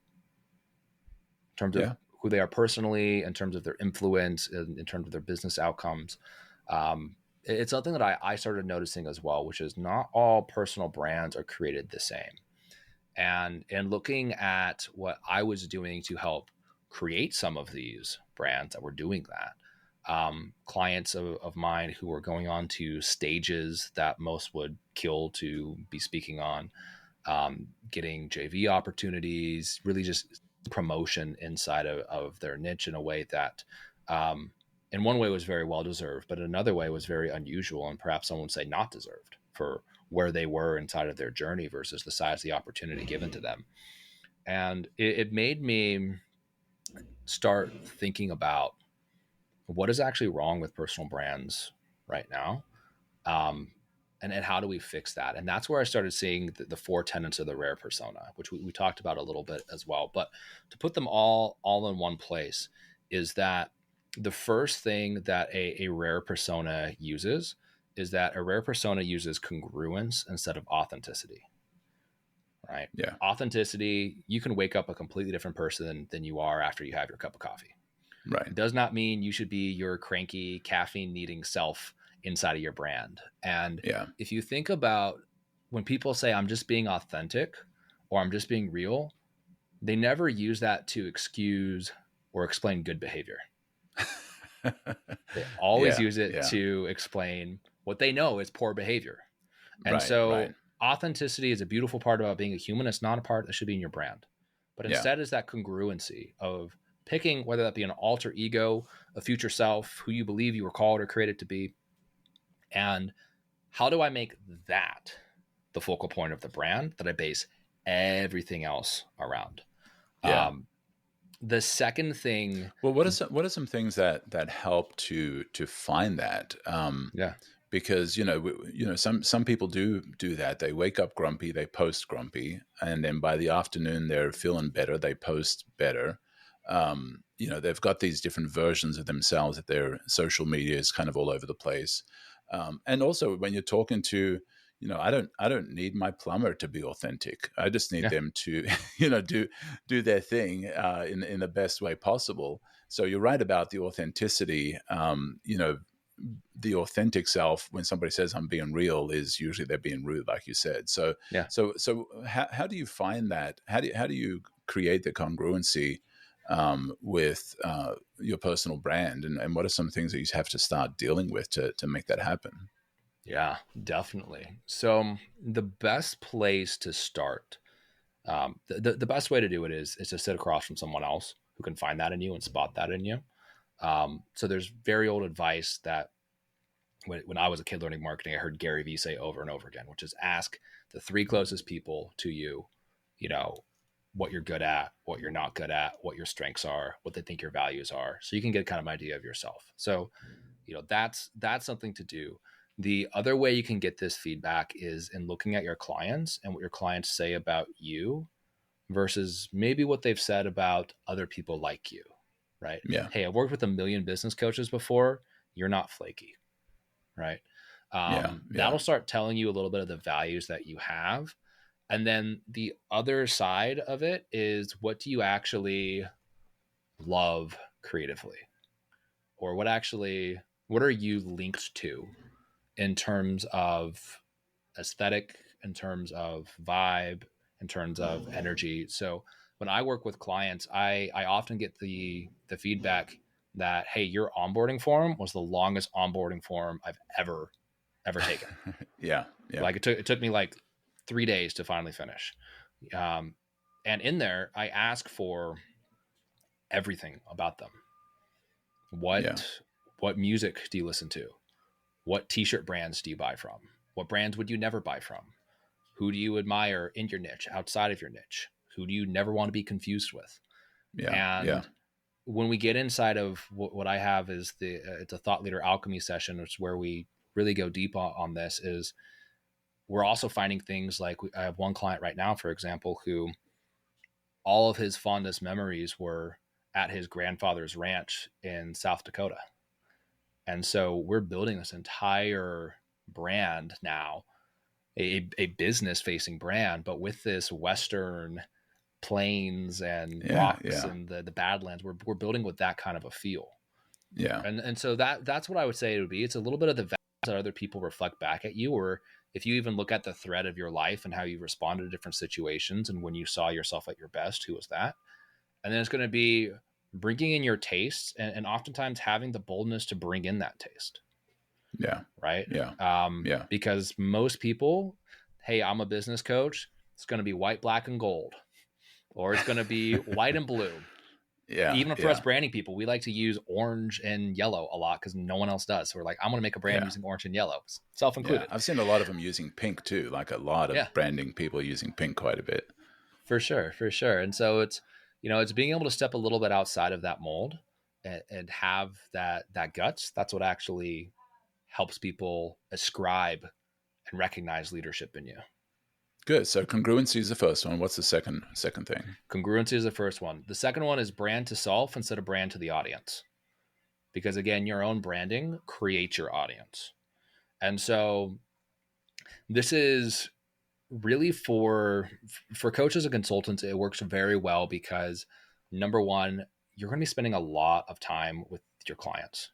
in terms of Yeah, who they are personally, in terms of their influence, in terms of their business outcomes. It's something that I started noticing as well, which is not all personal brands are created the same. And looking at what I was doing to help create some of these brands that were doing that, clients of mine who were going on to stages that most would kill to be speaking on, getting JV opportunities, really just promotion inside of their niche in a way that, in one way was very well deserved, but in another way was very unusual and perhaps someone would say not deserved for where they were inside of their journey versus the size of the opportunity given to them. And it made me start thinking about what is actually wrong with personal brands right now. Um, and how do we fix that? And that's where I started seeing the four tenets of the rare persona, which we talked about a little bit as well. But to put them all in one place is that the first thing that a rare persona uses is that a rare persona uses congruence instead of authenticity, right? yeah, Authenticity, you can wake up a completely different person than you are after you have your cup of coffee. right. It does not mean you should be your cranky, caffeine needing self inside of your brand. And Yeah, if you think about when people say, I'm just being authentic or I'm just being real, they never use that to excuse or explain good behavior. They always yeah, use it yeah. to explain what they know is poor behavior. And Right, right. so authenticity is a beautiful part about being a human. It's not a part that should be in your brand, but Yeah, instead is that congruency of picking, whether that be an alter ego, a future self, who you believe you were called or created to be. And how do I make that the focal point of the brand that I base everything else around? yeah. The second thing, Well, what are some things that help to find that? yeah, Because some people do that. They wake up grumpy, they post grumpy, and then by the afternoon they're feeling better, they post better. They've got these different versions of themselves that their social media is kind of all over the place. And also when you're talking to, I don't need my plumber to be authentic. I just need yeah, them to do their thing in the best way possible. So you're right about the authenticity. The authentic self, when somebody says I'm being real, is usually they're being rude, like you said. So yeah. so how do you find that? How do you create the congruency with your personal brand, and what are some things that you have to start dealing with to make that happen? Yeah, definitely. So the best place to start, the best way to do it is to sit across from someone else who can find that in you and spot that in you. So there's very old advice that when I was a kid learning marketing, I heard Gary Vee say over and over again, which is ask the three closest people to you, you know, what you're good at, what you're not good at, what your strengths are, what they think your values are. So you can get kind of an idea of yourself. So, that's something to do. The other way you can get this feedback is in looking at your clients and what your clients say about you versus maybe what they've said about other people like you, right? Yeah. Hey, I've worked with a million business coaches before. You're not flaky, right? Yeah. That'll start telling you a little bit of the values that you have. And then the other side of it is, what do you actually love creatively? Or what are you linked to in terms of aesthetic, in terms of vibe, in terms of energy? So when I work with clients, I often get the feedback that, hey, your onboarding form was the longest onboarding form I've ever taken. Yeah. Yeah. Like it took me like 3 days to finally finish. And in there, I ask for everything about them. What music do you listen to? What t-shirt brands do you buy from? What brands would you never buy from? Who do you admire in your niche, outside of your niche? Who do you never want to be confused with? Yeah. And when we get inside of what I have is it's a thought leader alchemy session, which is where we really go deep on this. Is we're also finding things like, I have one client right now, for example, who all of his fondest memories were at his grandfather's ranch in South Dakota. And so we're building this entire brand now, a business facing brand, but with this Western plains and rocks and the Badlands, we're building with that kind of a feel. Yeah. And so that's what I would say it would be. It's a little bit of the values that other people reflect back at you, or if you even look at the thread of your life and how you responded to different situations and when you saw yourself at your best, who was that? And then it's going to be bringing in your tastes and oftentimes having the boldness to bring in that taste. Yeah. Right. Yeah. Because most people, hey, I'm a business coach. It's going to be white, black, and gold, or it's going to be white and blue. Yeah. Even for us branding people, we like to use orange and yellow a lot because no one else does. So we're like, I'm going to make a brand using orange and yellow, self-included. Yeah. I've seen a lot of them using pink too. Like a lot of branding people using pink quite a bit. For sure. And so it's being able to step a little bit outside of that mold and have that guts. That's what actually helps people ascribe and recognize leadership in you. Good. So congruency is the first one. What's the second thing? Congruency is the first one. The second one is brand to self instead of brand to the audience. Because again, your own branding creates your audience. And so this is really for coaches and consultants, it works very well because, number one, you're going to be spending a lot of time with your clients.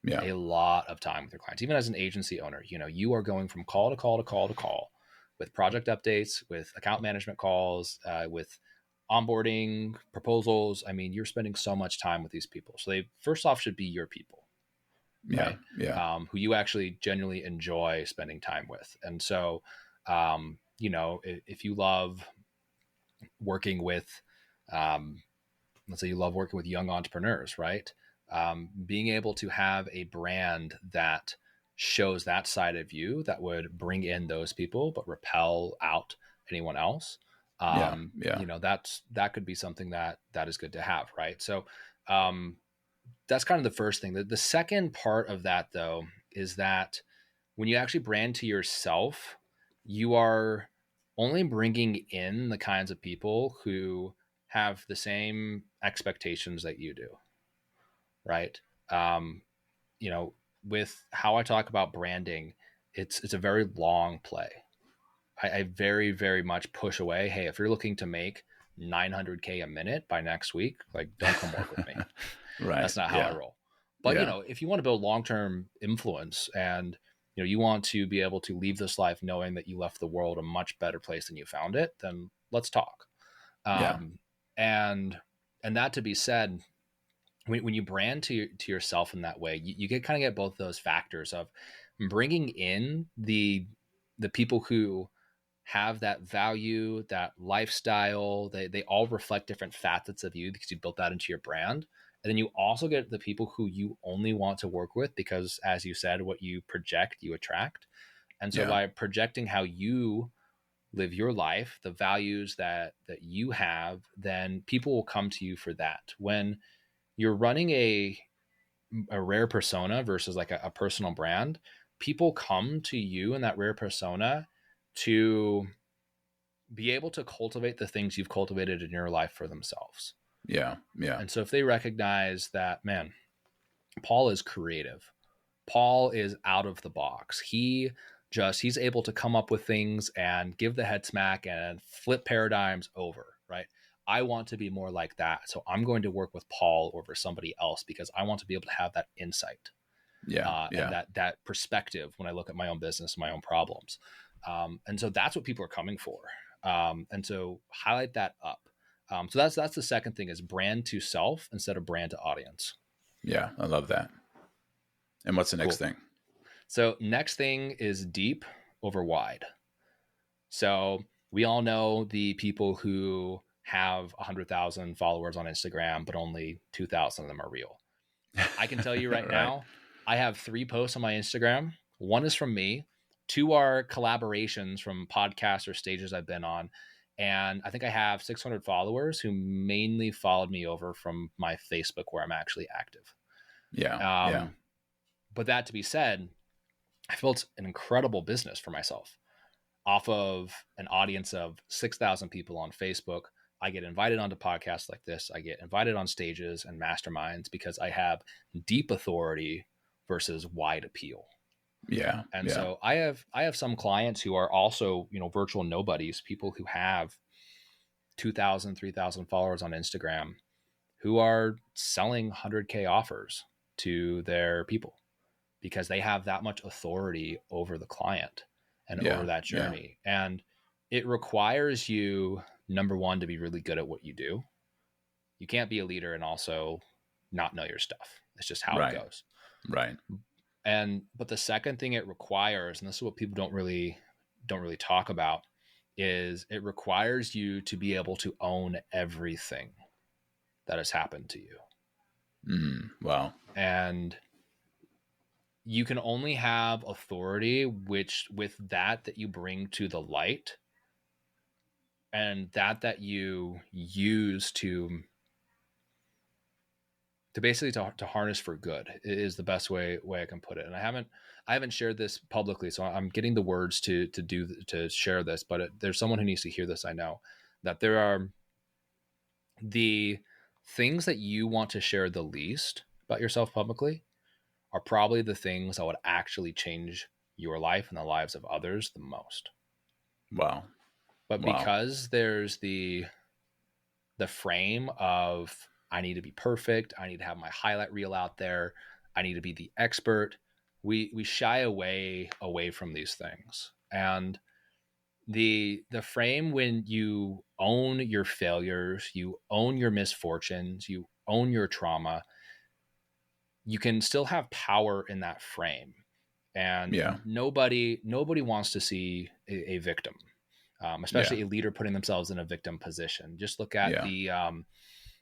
Yeah. A lot of time with your clients. Even as an agency owner, you are going from call to call to call to call with project updates, with account management calls, with onboarding proposals. I mean, you're spending so much time with these people. So they first off should be your people. Right? Yeah. Who you actually genuinely enjoy spending time with. And so, if you love working with, let's say you love working with young entrepreneurs, right? Being able to have a brand that shows that side of you that would bring in those people, but repel out anyone else. That could be something that is good to have. Right. So, that's kind of the first thing. The second part of that, though, is that when you actually brand to yourself, you are only bringing in the kinds of people who have the same expectations that you do, right? With how I talk about branding, it's a very long play. I very, very much push away, hey, if you're looking to make $900K a minute by next week, like, don't come work with me. Right. That's not how I roll. But, if you want to build long-term influence and, you want to be able to leave this life knowing that you left the world a much better place than you found it, then let's talk. And that to be said, when you brand to yourself in that way, you get both those factors of bringing in the people who have that value, that lifestyle. They all reflect different facets of you because you built that into your brand. And then you also get the people who you only want to work with because, as you said, what you project, you attract. And so by projecting how you live your life, the values that you have, then people will come to you for that. When you're running a rare persona versus like a personal brand, people come to you in that rare persona to be able to cultivate the things you've cultivated in your life for themselves. Yeah. Yeah. And so if they recognize that, man, Paul is creative, Paul is out of the box, he's able to come up with things and give the head smack and flip paradigms over, right? I want to be more like that. So I'm going to work with Paul over somebody else because I want to be able to have that insight. Yeah. And that perspective when I look at my own business, my own problems. And so that's what people are coming for. And so highlight that up. So that's the second thing, is brand to self instead of brand to audience. Yeah. I love that. And what's the next thing? So next thing is deep over wide. So we all know the people who have 100,000 followers on Instagram, but only 2,000 of them are real. I can tell you right now, I have 3 posts on my Instagram. 1 is from me. 2 are collaborations from podcasts or stages I've been on. And I think I have 600 followers who mainly followed me over from my Facebook, where I'm actually active. Yeah. But that to be said, I built an incredible business for myself off of an audience of 6,000 people on Facebook. I get invited onto podcasts like this. I get invited on stages and masterminds because I have deep authority versus wide appeal. Yeah. And so I have some clients who are also, virtual nobodies, people who have 2,000, 3,000 followers on Instagram, who are selling 100K offers to their people because they have that much authority over the client and over that journey. Yeah. And it requires you, number one, to be really good at what you do. You can't be a leader and also not know your stuff. It's just how it goes. Right. But the second thing it requires, and this is what people don't really talk about, is it requires you to be able to own everything that has happened to you. Wow. And you can only have authority with that you bring to the light, and that you use to basically to harness for good is the best way I can put it. And I haven't shared this publicly, so I'm getting the words to share this, but there's someone who needs to hear this. I know that there are the things that you want to share the least about yourself publicly are probably the things that would actually change your life and the lives of others the most. Wow. But because there's the frame of, I need to be perfect, I need to have my highlight reel out there, I need to be the expert, we shy away from these things. And the frame, when you own your failures, you own your misfortunes, you own your trauma, you can still have power in that frame. And nobody wants to see a victim, especially a leader putting themselves in a victim position. Just look at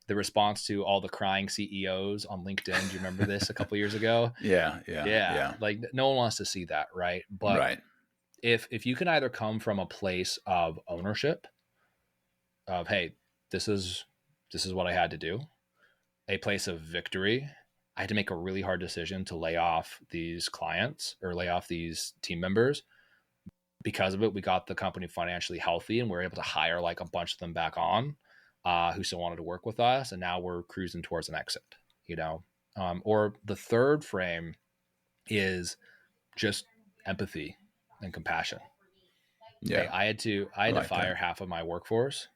the response to all the crying CEOs on LinkedIn. Do you remember this a couple years ago? Yeah. Like, no one wants to see that, right? But if you can either come from a place of ownership of, hey, this is what I had to do, a place of victory, I had to make a really hard decision to lay off these clients or lay off these team members. Because of it, we got the company financially healthy and we were able to hire like a bunch of them back on who still wanted to work with us. And now we're cruising towards an exit, or the third frame is just empathy and compassion. Yeah. Hey, I had to fire half of my workforce.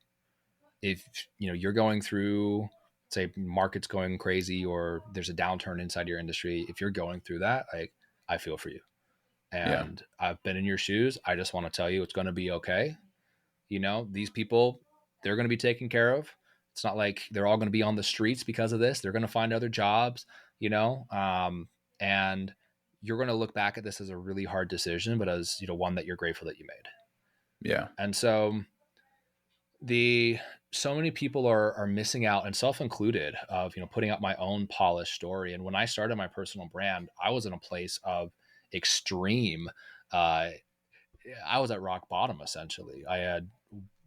If you're going through, say, market's going crazy or there's a downturn inside your industry, if you're going through that, like, I feel for you. And I've been in your shoes. I just want to tell you it's going to be okay. These people, they're going to be taken care of. It's not like they're all going to be on the streets because of this. They're going to find other jobs, and you're going to look back at this as a really hard decision, but as, one that you're grateful that you made. Yeah. And so so many people are missing out, and self-included, of, putting up my own polished story. And when I started my personal brand, I was in a place of extreme, I was at rock bottom, essentially. I had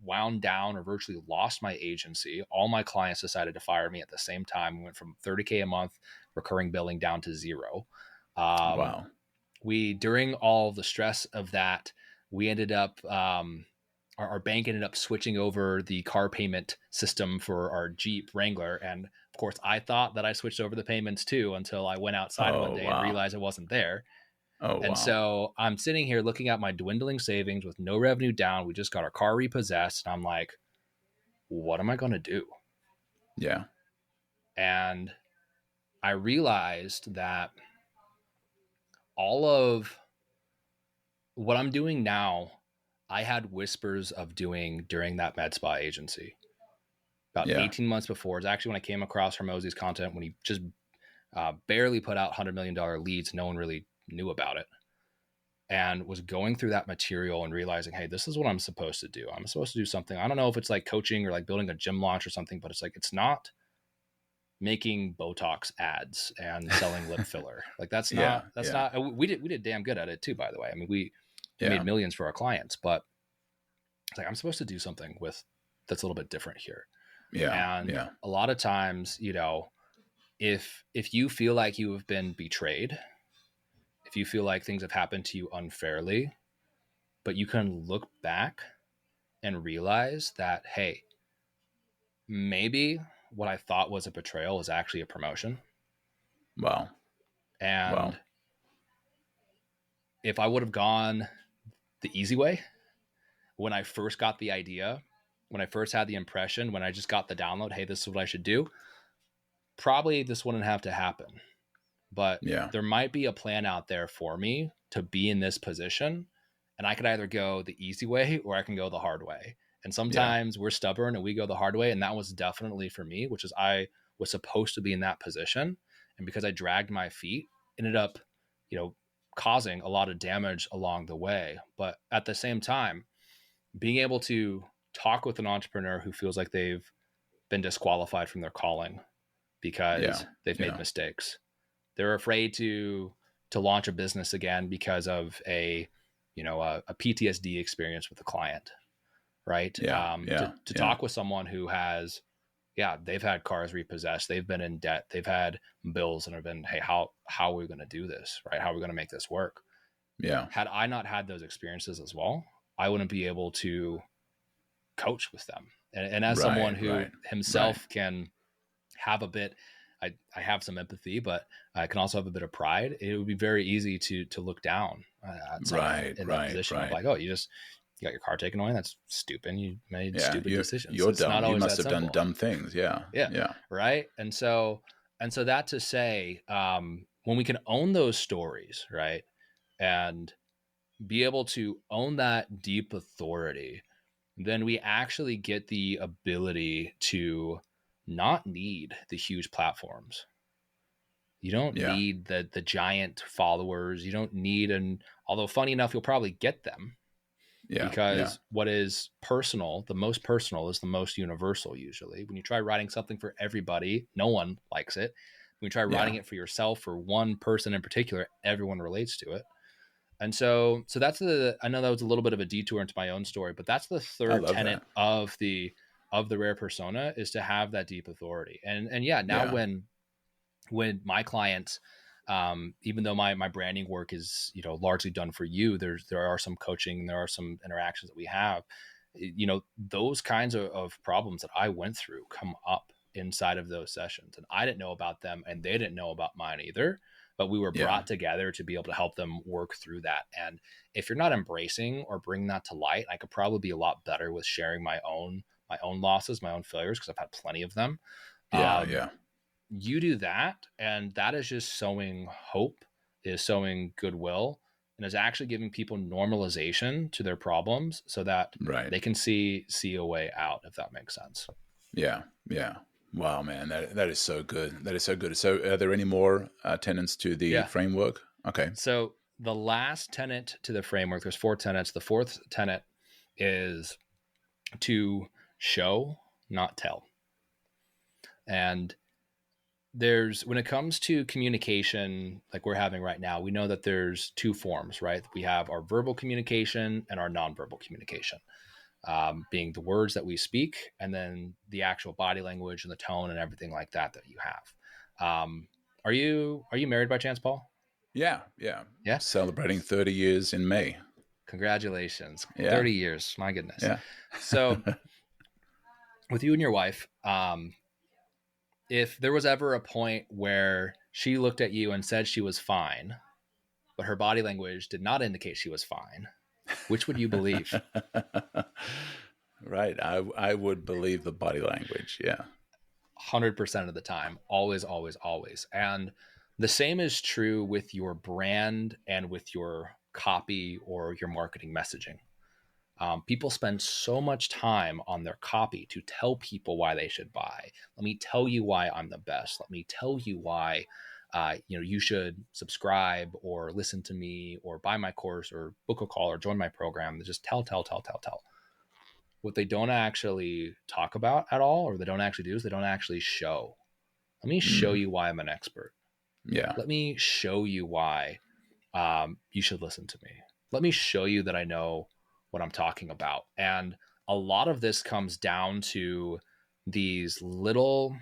wound down or virtually lost my agency. All my clients decided to fire me at the same time. We went from $30K a month recurring billing down to 0. Wow. during all the stress of that, we ended up, our bank ended up switching over the car payment system for our Jeep Wrangler. And of course, I thought that I switched over the payments too until I went outside one Oh, day and wow. realized it wasn't there. Oh, And wow. so I'm sitting here looking at my dwindling savings with no revenue down. We just got our car repossessed. And I'm like, what am I going to do? Yeah. And I realized that all of what I'm doing now, I had whispers of doing during that med spa agency about Yeah. 18 months before. It's actually when I came across Hermosi's content when he just barely put out $100 million leads. No one really knew about it, and was going through that material and realizing, hey, this is what I'm supposed to do. I'm supposed to do something. I don't know if it's like coaching or like building a gym launch or something, but it's like, it's not making Botox ads and selling lip filler. Like that's Yeah. not, we did damn good at it too, by the way. I mean, we made millions for our clients, but it's like, I'm supposed to do something with that's a little bit different here. Yeah. And Yeah. a lot of times, if you feel like you have been betrayed, if you feel like things have happened to you unfairly, but you can look back and realize that, hey, maybe what I thought was a betrayal is actually a promotion. Wow. And if I would have gone the easy way, when I first got the idea, when I first had the impression, when I just got the download, hey, this is what I should do, probably this wouldn't have to happen. But there might be a plan out there for me to be in this position. And I could either go the easy way or I can go the hard way. And sometimes we're stubborn and we go the hard way. And that was definitely for me, which is I was supposed to be in that position. And because I dragged my feet, ended up, causing a lot of damage along the way. But at the same time, being able to talk with an entrepreneur who feels like they've been disqualified from their calling because they've made mistakes. They're afraid to launch a business again because of a PTSD experience with a client, right? To talk with someone who has, they've had cars repossessed, they've been in debt, they've had bills, and have been, hey, how are we going to do this, right? How are we going to make this work? Yeah. Had I not had those experiences as well, I wouldn't be able to coach with them. And as someone who himself can have a bit, I have some empathy, but I can also have a bit of pride. It would be very easy to look down at someone in that position of like, oh, you got your car taken away. That's stupid. You made stupid decisions. You're it's dumb. not always you must that have simple. done dumb things. Yeah. Right. And so that to say, when we can own those stories, right, and be able to own that deep authority, then we actually get the ability to not need the huge platforms. You don't need the giant followers. You don't need, although funny enough, you'll probably get them because what is personal, the most personal is the most universal. Usually when you try writing something for everybody, no one likes it. When you try writing it for yourself, for one person in particular, everyone relates to it. And so that's I know that was a little bit of a detour into my own story, but that's the third tenet of the rare persona, is to have that deep authority. And when my clients, even though my branding work is, largely done for you, there are some coaching and there are some interactions that we have, those kinds of problems that I went through come up inside of those sessions, and I didn't know about them and they didn't know about mine either. But we were brought together to be able to help them work through that. And if you're not embracing or bringing that to light, I could probably be a lot better with sharing my own losses, my own failures, because I've had plenty of them. You do that, and that is just sowing hope, is sowing goodwill, and is actually giving people normalization to their problems so that they can see a way out, if that makes sense. Yeah. Wow, man, that is so good. That is so good. So are there any more tenets to the framework? Okay. So the last tenet to the framework, there's 4 tenets. The fourth tenet is to show, not tell. And when it comes to communication, like we're having right now, we know that there's 2 forms, right? We have our verbal communication and our nonverbal communication. Being the words that we speak, and then the actual body language and the tone and everything like that you have. Are you married by chance, Paul? Yeah, yeah. Yeah. Celebrating 30 years in May. Congratulations. Yeah, 30 years. My goodness. yeah. So with you and your wife, if there was ever a point where she looked at you and said she was fine, but her body language did not indicate she was fine, which would you believe? Right. I would believe the body language. Yeah. 100% of the time, always, always, always. And the same is true with your brand and with your copy or your marketing messaging. People spend so much time on their copy to tell people why they should buy. Let me tell you why I'm the best. Let me tell you why you should subscribe or listen to me or buy my course or book a call or join my program. They just tell. What they don't actually talk about at all, or they don't actually do, is they don't actually show. Let me show you why I'm an expert. Yeah. Let me show you why you should listen to me. Let me show you that I know what I'm talking about. And a lot of this comes down to these little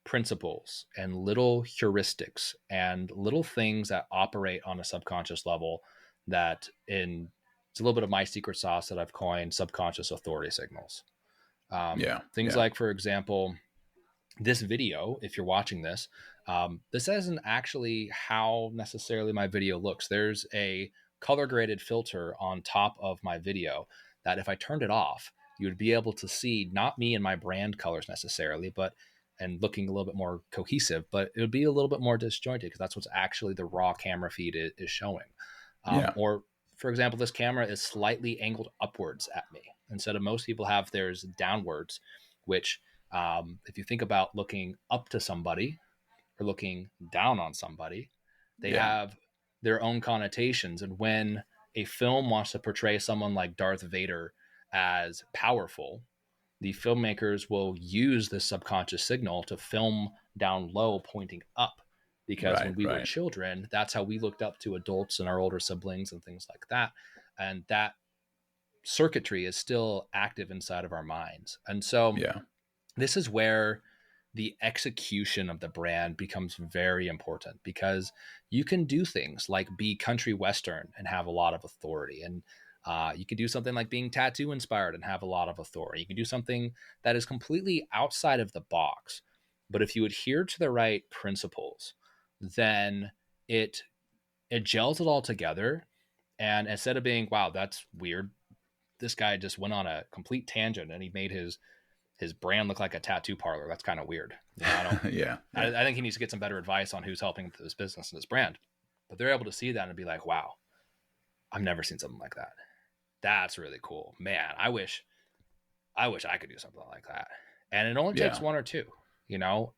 principles and little heuristics and little things that operate on a subconscious level that it's a little bit of my secret sauce that I've coined subconscious authority signals. Yeah. Things Yeah. like, for example, this video, if you're watching this, this isn't actually how necessarily my video looks. There's a color graded filter on top of my video that if I turned it off, you would be able to see not me and my brand colors necessarily, but and looking a little bit more cohesive, but it would be a little bit more disjointed because that's what's actually the raw camera feed is showing. Yeah. Or for example, this camera is slightly angled upwards at me instead of most people have theirs downwards, which if you think about looking up to somebody or looking down on somebody, they Yeah. have their own connotations. And when a film wants to portray someone like Darth Vader as powerful, the filmmakers will use this subconscious signal to film down low, pointing up. Because Right. when we were Right. children, that's how we looked up to adults and our older siblings and things like that. And that circuitry is still active inside of our minds. And so Yeah. this is where the execution of the brand becomes very important because you can do things like be country western and have a lot of authority, and you can do something like being tattoo inspired and have a lot of authority. You can do something that is completely outside of the box, but if you adhere to the right principles, then it it gels it all together. And instead of being, wow, that's weird, this guy just went on a complete tangent and he made his brand look like a tattoo parlor. That's kind of weird. Yeah. I think he needs to get some better advice on who's helping with his business and his brand. But they're able to see that and be like, wow, I've never seen something like that. That's really cool. Man, I wish I could do something like that. And it only takes Yeah. one or two,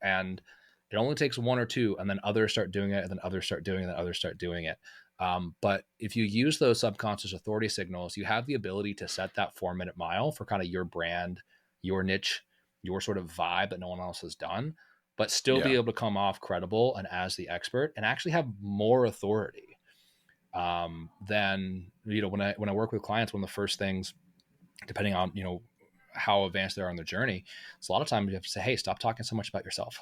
and it only takes one or two, and then others start doing it, and then others start doing it, and then others start doing it. But if you use those subconscious authority signals, you have the ability to set that 4-minute mile for kind of your brand, your niche, your sort of vibe that no one else has done, but still be Yeah. able to come off credible and as the expert and actually have more authority than, when I work with clients, one of the first things, depending on, how advanced they are on their journey, it's a lot of times you have to say, hey, stop talking so much about yourself.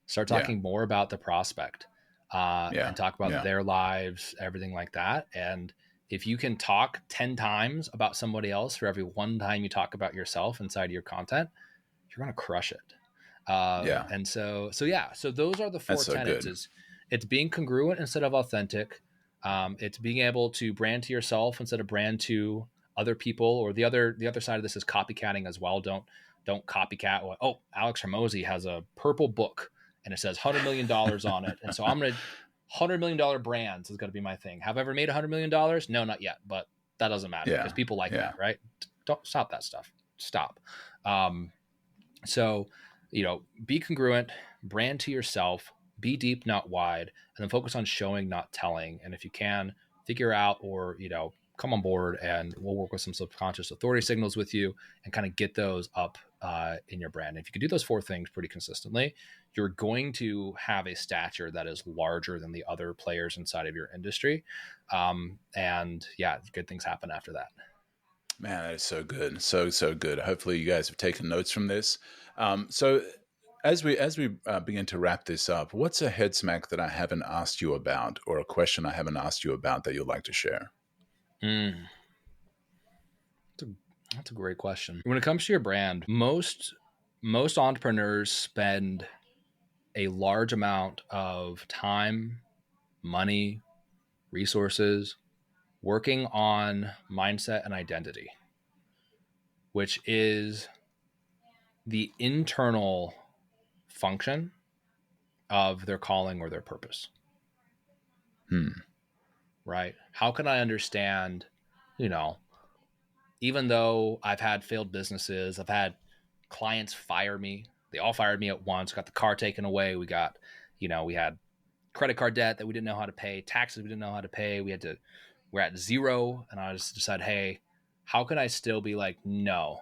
Start Yeah. talking more about the prospect Yeah. and talk about Yeah. their lives, everything like that. And if you can talk 10 times about somebody else for every one time you talk about yourself inside of your content, you're going to crush it. Yeah. And so those are the four That's so tenets. good. It's being congruent instead of authentic. It's being able to brand to yourself instead of brand to other people, or the other side of this is copycatting as well. Don't copycat. Oh, Alex Hormozy has a purple book and it says $100 million on it. And so I'm going to $100 million brands is going to be my thing. Have I ever made $100 million? No, not yet, but that doesn't matter because Yeah. people like Yeah. that, right? Don't stop that stuff. Stop. So, be congruent, brand to yourself, be deep, not wide, and then focus on showing, not telling. And if you can, figure out or, come on board and we'll work with some subconscious authority signals with you and kind of get those up in your brand. If you can do those four things pretty consistently, you're going to have a stature that is larger than the other players inside of your industry. And yeah, good things happen after that. Man, that is so good. So good. Hopefully you guys have taken notes from this. So As we begin to wrap this up, what's a head smack that I haven't asked you about, or a question I haven't asked you about that you'd like to share? Mm, that's a great question. When it comes to your brand, most entrepreneurs spend a large amount of time, money, resources working on mindset and identity, which is the internal function of their calling or their purpose. Right? How can I understand, even though I've had failed businesses, I've had clients fire me. They all fired me at once, got the car taken away. We got, we had credit card debt that we didn't know how to pay, taxes we didn't know how to pay. We're at zero. And I just decided, hey, how can I still be like, no,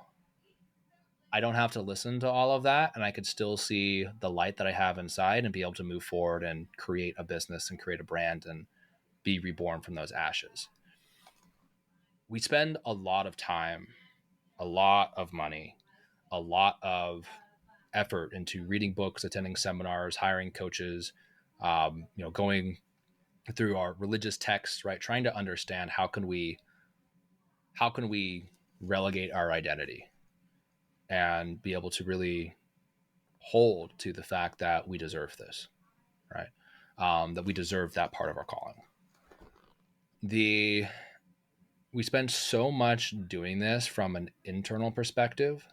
I don't have to listen to all of that. And I could still see the light that I have inside and be able to move forward and create a business and create a brand and be reborn from those ashes. We spend a lot of time, a lot of money, a lot of effort into reading books, attending seminars, hiring coaches, going through our religious texts, right? Trying to understand how can we relegate our identity and be able to really hold to the fact that we deserve this, right? That we deserve that part of our calling. We spend so much doing this from an internal perspective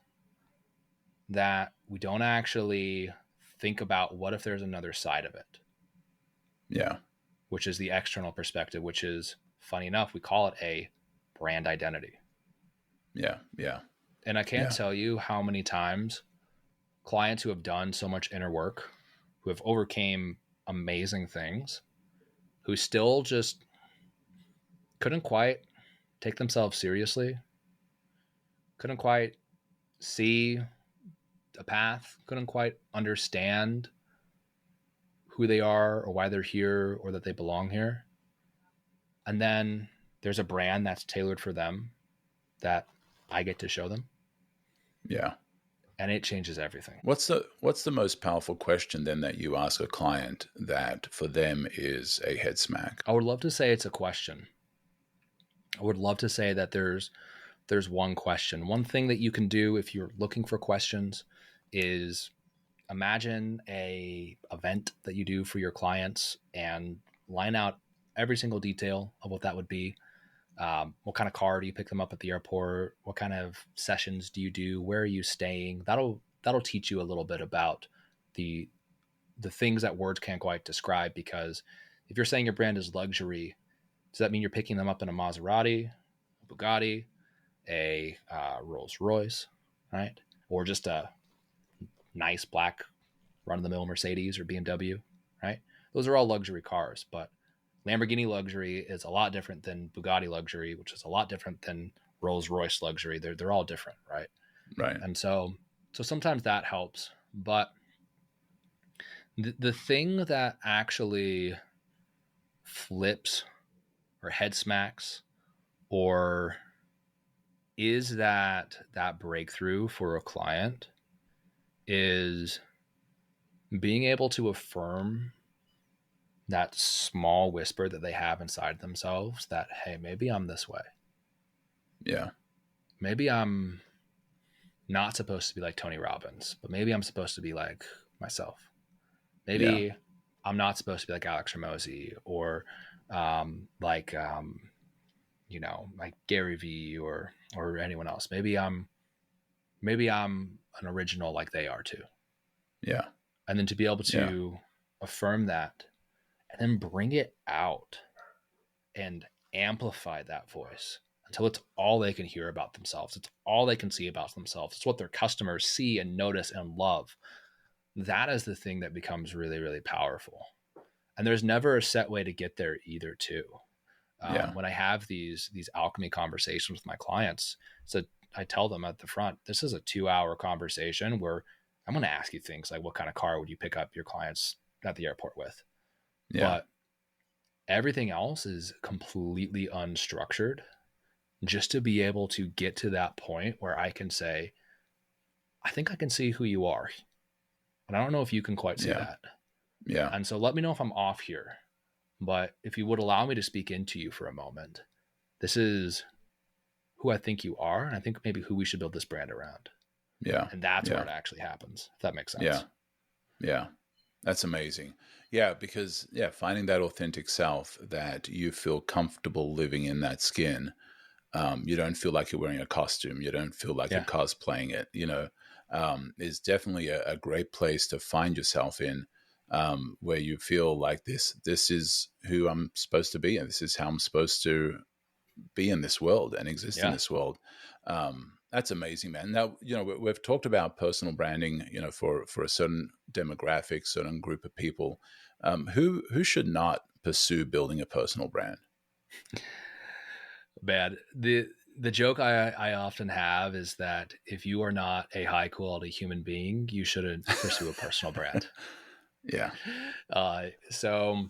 that we don't actually think about what if there's another side of it. Yeah. Which is the external perspective, which is, funny enough, we call it a brand identity. Yeah. Yeah. And I can't tell you how many times clients who have done so much inner work, who have overcame amazing things, who still just couldn't quite take themselves seriously, couldn't quite see a path, couldn't quite understand who they are or why they're here or that they belong here. And then there's a brand that's tailored for them that I get to show them. Yeah. And it changes everything. What's the most powerful question then that you ask a client that for them is a head smack? I would love to say it's a question. I would love to say that there's one question. One thing that you can do if you're looking for questions is imagine a event that you do for your clients and line out every single detail of what that would be. What kind of car do you pick them up at the airport? What kind of sessions do you do? Where are you staying? That'll teach you a little bit about the things that words can't quite describe, because if you're saying your brand is luxury, does that mean you're picking them up in a Maserati, a Bugatti, a Rolls Royce, right? Or just a nice black run-of-the-mill Mercedes or BMW, right? Those are all luxury cars, but Lamborghini luxury is a lot different than Bugatti luxury, which is a lot different than Rolls Royce luxury. They're all different, right? Right. And so sometimes that helps, but the thing that actually flips or head smacks or is that breakthrough for a client is being able to affirm that small whisper that they have inside themselves that, hey, maybe I'm this way. Yeah. Maybe I'm not supposed to be like Tony Robbins, but maybe I'm supposed to be like myself. Maybe I'm not supposed to be like Alex Hormozi or like Gary Vee or anyone else. Maybe I'm an original like they are too. Yeah. And then to be able to affirm that and then bring it out and amplify that voice until it's all they can hear about themselves. It's all they can see about themselves. It's what their customers see and notice and love. That is the thing that becomes really, really powerful. And there's never a set way to get there either too. When I have these alchemy conversations with my clients, so I tell them at the front, this is a 2-hour conversation where I'm going to ask you things like, what kind of car would you pick up your clients at the airport with? Yeah. But everything else is completely unstructured, just to be able to get to that point where I can say, I think I can see who you are. And I don't know if you can quite see Yeah. that. Yeah. And so let me know if I'm off here. But if you would allow me to speak into you for a moment, this is who I think you are. And I think maybe who we should build this brand around. Yeah. And that's where Yeah. it actually happens, if that makes Yeah. sense. Yeah. That's amazing. Yeah, because finding that authentic self that you feel comfortable living in that skin. You don't feel like you're wearing a costume. You don't feel like you're Yeah. cosplaying it. Is definitely a great place to find yourself in, where you feel like this is who I'm supposed to be, and this is how I'm supposed to be in this world and exist in Yeah. this world. That's amazing, man. Now, we've talked about personal branding, for a certain demographic, certain group of people. Who should not pursue building a personal brand? Bad. The joke I often have is that if you are not a high quality human being, you shouldn't pursue a personal brand. Yeah. So,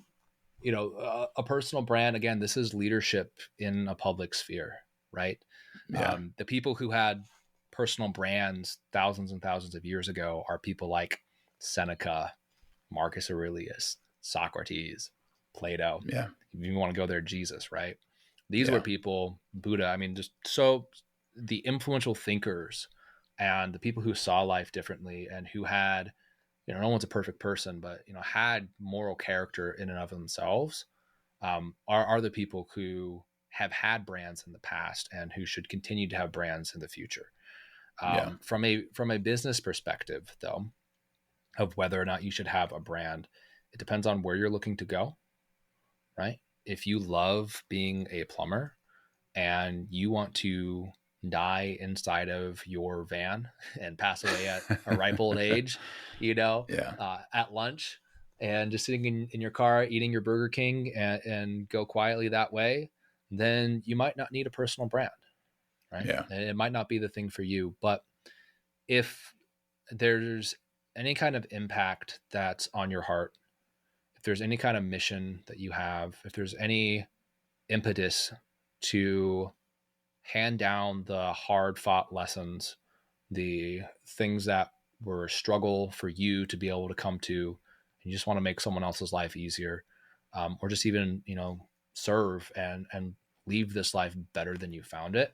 a personal brand, again, this is leadership in a public sphere, right? Yeah. The people who had personal brands thousands and thousands of years ago are people like Seneca, Marcus Aurelius, Socrates, Plato. Yeah. If you want to go there, Jesus, right? These were Yeah. people, Buddha, I mean, just so the influential thinkers and the people who saw life differently and who had, no one's a perfect person, but, had moral character in and of themselves, are the people who have had brands in the past and who should continue to have brands in the future. Yeah. From a business perspective, though, of whether or not you should have a brand, it depends on where you're looking to go, right? If you love being a plumber and you want to die inside of your van and pass away at a ripe old age, Yeah. at lunch and just sitting in your car, eating your Burger King and go quietly that way, then you might not need a personal brand, right? Yeah. And it might not be the thing for you. But if there's any kind of impact that's on your heart, if there's any kind of mission that you have, if there's any impetus to hand down the hard fought lessons, the things that were a struggle for you to be able to come to, and you just want to make someone else's life easier, or just even, serve and leave this life better than you found it,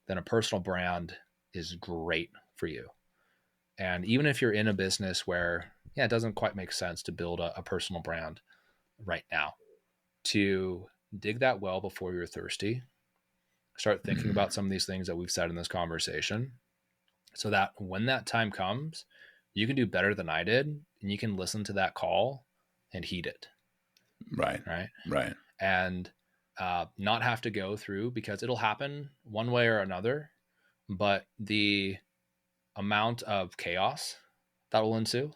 then a personal brand is great for you. And even if you're in a business where, it doesn't quite make sense to build a personal brand right now, to dig that well before you're thirsty, start thinking about some of these things that we've said in this conversation, so that when that time comes, you can do better than I did, and you can listen to that call and heed it. Right. Right. Right. And not have to go through, because it'll happen one way or another, but the amount of chaos that will ensue,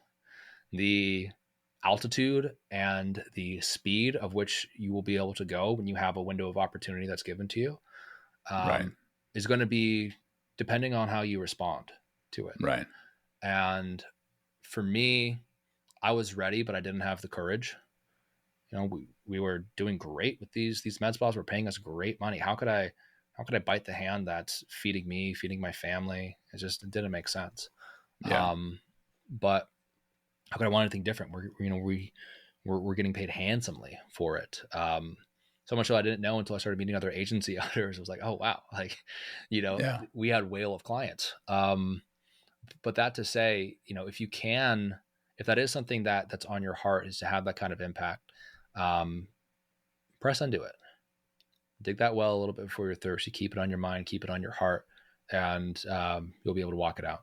the altitude and the speed of which you will be able to go when you have a window of opportunity that's given to you, Right. is going to be depending on how you respond to it. Right. And for me, I was ready, but I didn't have the courage. We were doing great with these med spas were paying us great money. How could I bite the hand that's feeding me, feeding my family? It didn't make sense. Yeah. But how could I want anything different? We're getting paid handsomely for it. So much so I didn't know until I started meeting other agency owners. I was like, oh wow, we had whale of clients. But that to say, if that is something that's on your heart, is to have that kind of impact, press into it. Dig that well a little bit before you're thirsty. Keep it on your mind, keep it on your heart, and you'll be able to walk it out.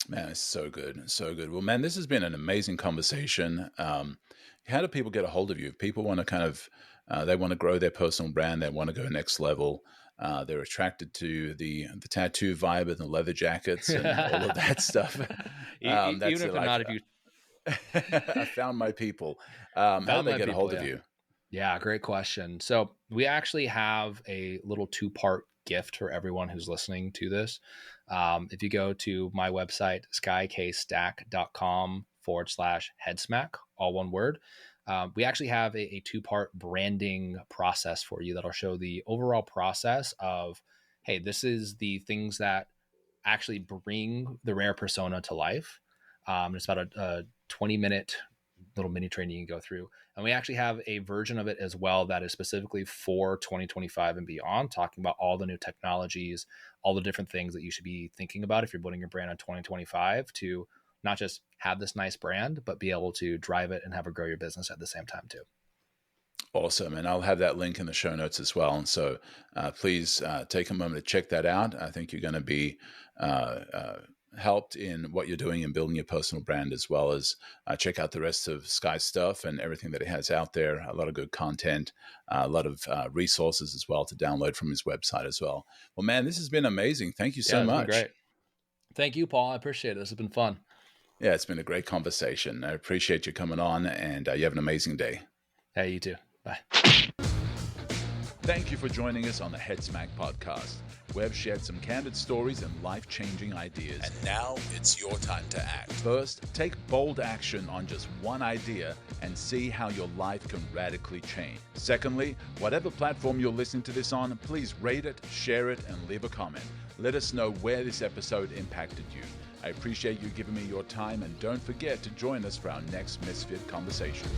Man, it's so good. So good. Well, man, this has been an amazing conversation. How do people get a hold of you? If people want to they want to grow their personal brand, they want to go next level, they're attracted to the tattoo vibe and the leather jackets and all of that stuff. Even if they're not, if you I found my people. How do they get a hold of you? Yeah, great question. So we actually have a little 2-part gift for everyone who's listening to this. If you go to my website, skykstack.com/headsmack, all one word, we actually have a 2-part branding process for you that'll show the overall process of, hey, this is the things that actually bring the rare persona to life. It's about a 20-minute little mini training you can go through. And we actually have a version of it as well that is specifically for 2025 and beyond, talking about all the new technologies, all the different things that you should be thinking about if you're building your brand in 2025 to not just have this nice brand, but be able to drive it and have it grow your business at the same time too. Awesome. And I'll have that link in the show notes as well. And so please take a moment to check that out. I think you're going to be helped in what you're doing in building your personal brand, as well as check out the rest of Sky's stuff and everything that he has out there. A lot of good content, a lot of resources as well to download from his website as well. Well, man, this has been amazing. Thank you so much. Great. Thank you, Paul. I appreciate it. This has been fun. Yeah, it's been a great conversation. I appreciate you coming on, and you have an amazing day. Hey, you too. Bye. Thank you for joining us on the Head Smack podcast. We've shared some candid stories and life-changing ideas. And now it's your time to act. First, take bold action on just one idea and see how your life can radically change. Secondly, whatever platform you're listening to this on, please rate it, share it, and leave a comment. Let us know where this episode impacted you. I appreciate you giving me your time, and don't forget to join us for our next Misfit conversation.